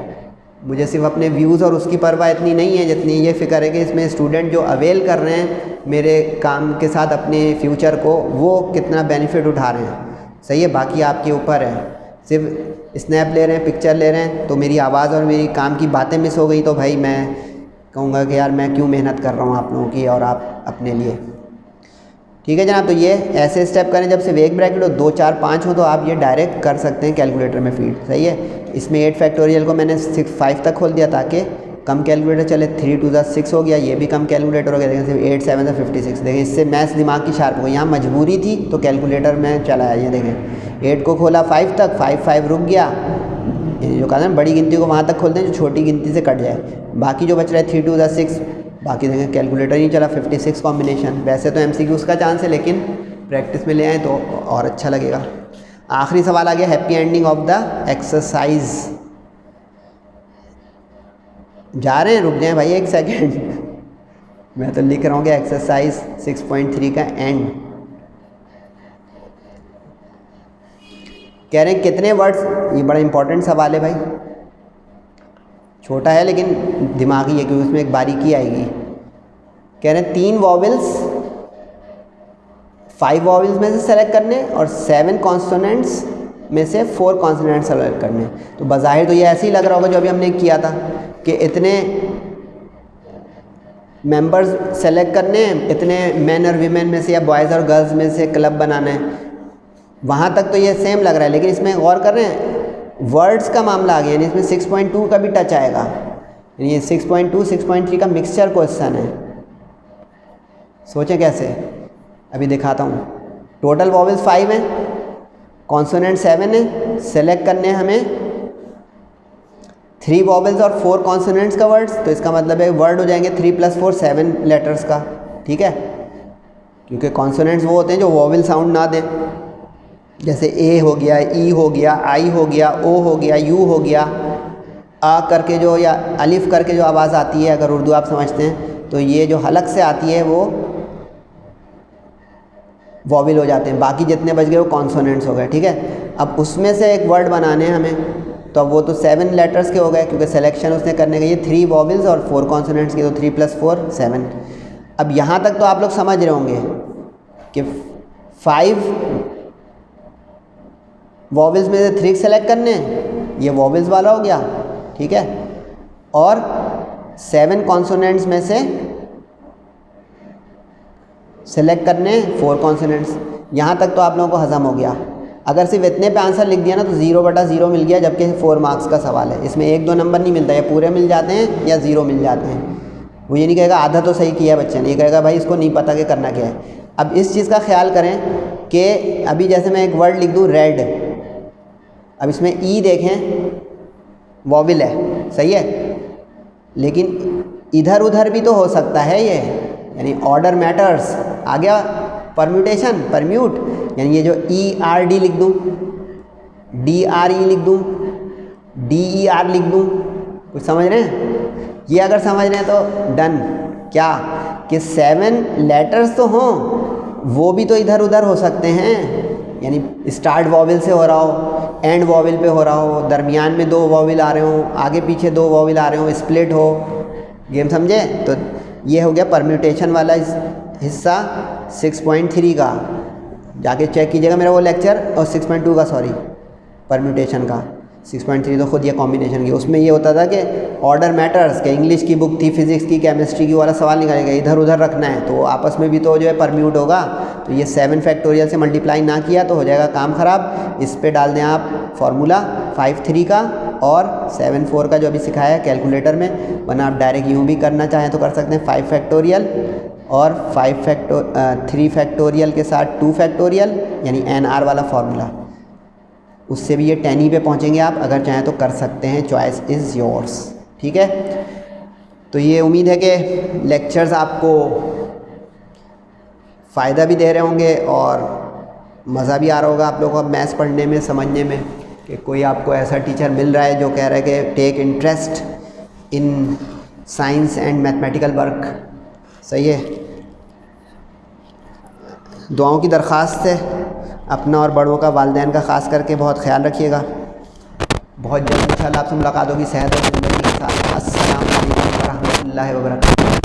मुझे सिर्फ अपने व्यूज़ और उसकी परवाह इतनी नहीं है जितनी ये फ़िक्र है कि इसमें स्टूडेंट जो अवेल कर रहे हैं मेरे काम के साथ अपने फ्यूचर को, वो कितना बेनिफिट उठा रहे हैं। सही है, बाकी आपके ऊपर है। सिर्फ स्नैप ले रहे हैं, पिक्चर ले रहे हैं, तो मेरी आवाज़ और मेरी काम की बातें मिस हो गई तो भाई मैं कहूँगा कि यार मैं क्यों मेहनत कर रहा हूँ आप लोगों की और आप अपने लिए। ठीक है जनाब, तो ये ऐसे स्टेप करें जब से वेग ब्रैकेट हो 2, 4, 5 हो तो आप ये डायरेक्ट कर सकते हैं कैलकुलेटर में फीड। सही है, इसमें 8 फैक्टोरियल को मैंने 5 तक खोल दिया ताकि कम कैलकुलेटर चले। 3 2 6 हो गया, ये भी कम कैलकुलेटर हो गया। देखें सिर्फ 8 7 56, देखें इससे मैथ्स दिमाग की शार्प हो गई। यहाँ मजबूरी थी तो कैलकुलेटर में चलाया। ये देखें 8 को खोला 5 तक, 5 रुक गया। ये जो कहा ना बड़ी गिनती को वहाँ तक खोलते हैं जो छोटी गिनती से कट जाए, बाकी जो बच रहा है 3 2 6, बाकी देखें कैलकुलेटर ही चला 56 कॉम्बिनेशन। वैसे तो MCQs का चांस है लेकिन प्रैक्टिस में ले आए तो और अच्छा लगेगा। आखिरी सवाल आ गया, happy ending of the exercise. जा रहे हैं, रुक जाएं भाई 1 सेकेंड मैं तो लिख रहा हूँ कि एक्सरसाइज 6.3 का एंड। कह रहे हैं कितने वर्ड्स, ये बड़ा इंपॉर्टेंट सवाल है भाई, छोटा है लेकिन दिमागी है क्योंकि उसमें एक बारीकी आएगी। कह रहे हैं 3 वॉवेल्स 5 वॉवेल्स में से सेलेक्ट करने और 7 कॉन्सोनेंट्स में से 4 कॉन्सोनेंट्स सेलेक्ट करने। तो बज़ाहिर तो ये ऐसे ही लग रहा होगा जो अभी हमने किया था कि इतने मेंबर्स सेलेक्ट करने हैं, इतने मैन और वीमेन में से या बॉयज़ और गर्ल्स में से क्लब बनाना है। वहाँ तक तो ये सेम लग रहा है, लेकिन इसमें गौर कर रहे हैं वर्ड्स का मामला आ गया, यानी इसमें 6.2 का भी टच आएगा। यानी ये 6.2 6.3 का मिक्सचर क्वेश्चन है। सोचें कैसे, अभी दिखाता हूँ। टोटल वॉवेल्स 5 हैं, कॉन्सोनेंट 7 है, सेलेक्ट करने हैं हमें 3 वॉवेल्स और 4 कॉन्सोनेंट्स का वर्ड्स। तो इसका मतलब है वर्ड हो जाएंगे 3 + 4 7 लेटर्स का। ठीक है, क्योंकि कॉन्सोनेंट्स वो होते हैं जो वॉवेल साउंड ना दें, जैसे ए हो गया, ई हो गया, आई हो गया, ओ हो गया, यू हो गया, आ करके जो या अलिफ करके जो आवाज़ आती है, अगर उर्दू आप समझते हैं तो ये जो हलक से आती है वो वॉवेल हो जाते हैं। बाकी जितने बच गए वो कॉन्सोनेंट्स हो गए। ठीक है, अब उसमें से एक वर्ड बनाने हैं हमें, तो अब वो तो 7 लेटर्स के हो गए क्योंकि सिलेक्शन उसने करने के लिए 3 वॉवेल्स और 4 कॉन्सोनेंट्स के, तो 3 + 4 7। अब यहाँ तक तो आप लोग समझ रहे होंगे कि 5 वॉवेल्स में से 3 सेलेक्ट करने, ये वॉवेल्स वाला हो गया। ठीक है, और 7 कॉन्सोनेंट्स में से सेलेक्ट करने 4 कॉन्सोनेंट्स। यहाँ तक तो आप लोगों को हजम हो गया। अगर सिर्फ इतने पे आंसर लिख दिया ना तो 0/0 मिल गया, जबकि 4 मार्क्स का सवाल है। इसमें 1-2 नंबर नहीं मिलता, या पूरे मिल जाते हैं या 0 मिल जाते हैं। वो ये नहीं कहेगा आधा तो सही किया बच्चे ने, ये कहेगा भाई इसको नहीं पता कि करना क्या है। अब इस चीज़ का ख्याल करें कि अभी जैसे मैं एक वर्ड लिख दूँ रेड, अब इसमें ई देखें वॉवेल है, सही है, लेकिन इधर उधर भी तो हो सकता है ये, यानी ऑर्डर मैटर्स। आ गया परम्यूटेशन, परम्यूट, यानी ये जो ERD लिख दूँ, DRE लिख दूँ, DER लिख दूँ, कुछ समझ रहे हैं? ये अगर समझ रहे हैं तो डन। क्या कि 7 लेटर्स तो हों, वो भी तो इधर उधर हो सकते हैं, यानी स्टार्ट वॉवेल से हो रहा हो, एंड वॉवेल पे हो रहा हो, दरमियान में 2 वॉवेल आ रहे हो, आगे पीछे 2 वॉवेल आ रहे हो, स्प्लिट हो। गेम समझे? तो ये हो गया परम्यूटेशन वाला हिस्सा 6.3 का। जाके चेक कीजिएगा मेरा वो लेक्चर, और 6.2 का सॉरी परम्यूटेशन का। 6.3 तो खुद ये कॉम्बिनेशन की, उसमें ये होता था कि ऑर्डर मैटर्स के, इंग्लिश की बुक थी, फिजिक्स की, केमिस्ट्री की वाला सवाल निकालेगा, इधर उधर रखना है तो आपस में भी तो जो है परम्यूट होगा। तो ये 7 फैक्टोरियल से मल्टीप्लाई ना किया तो हो जाएगा काम ख़राब। इस पे डाल दें आप फार्मूला 5-3 का और 7-4 का जो अभी सिखाया है कैलकुलेटर में, वरना आप डायरेक्ट यूँ भी करना चाहें तो कर सकते हैं। 5 फैक्टोरियल और 3 फैक्टोरियल के साथ 2 फैक्टोरियल, यानी NR वाला फार्मूला, उससे भी ये 10 ही पे पहुँचेंगे आप, अगर चाहें तो कर सकते हैं, चॉइस इज़ योर्स। ठीक है, तो ये उम्मीद है कि लेक्चर्स आपको फ़ायदा भी दे रहे होंगे और मज़ा भी आ रहा होगा आप लोगों को मैथ्स पढ़ने में, समझने में, कि कोई आपको ऐसा टीचर मिल रहा है जो कह रहा है कि take interest in science and mathematical work. सही है, दुआओं की दरख्वास्त है, अपना और बड़ों का, वालिदैन का ख़ास करके बहुत ख्याल रखिएगा। बहुत जल्द इंशाल्लाह आपसे मुलाकात होगी सेहत और ज़िंदगी के साथ। अस्सलाम वालेकुम व रहमतुल्लाहि व बरकातहू।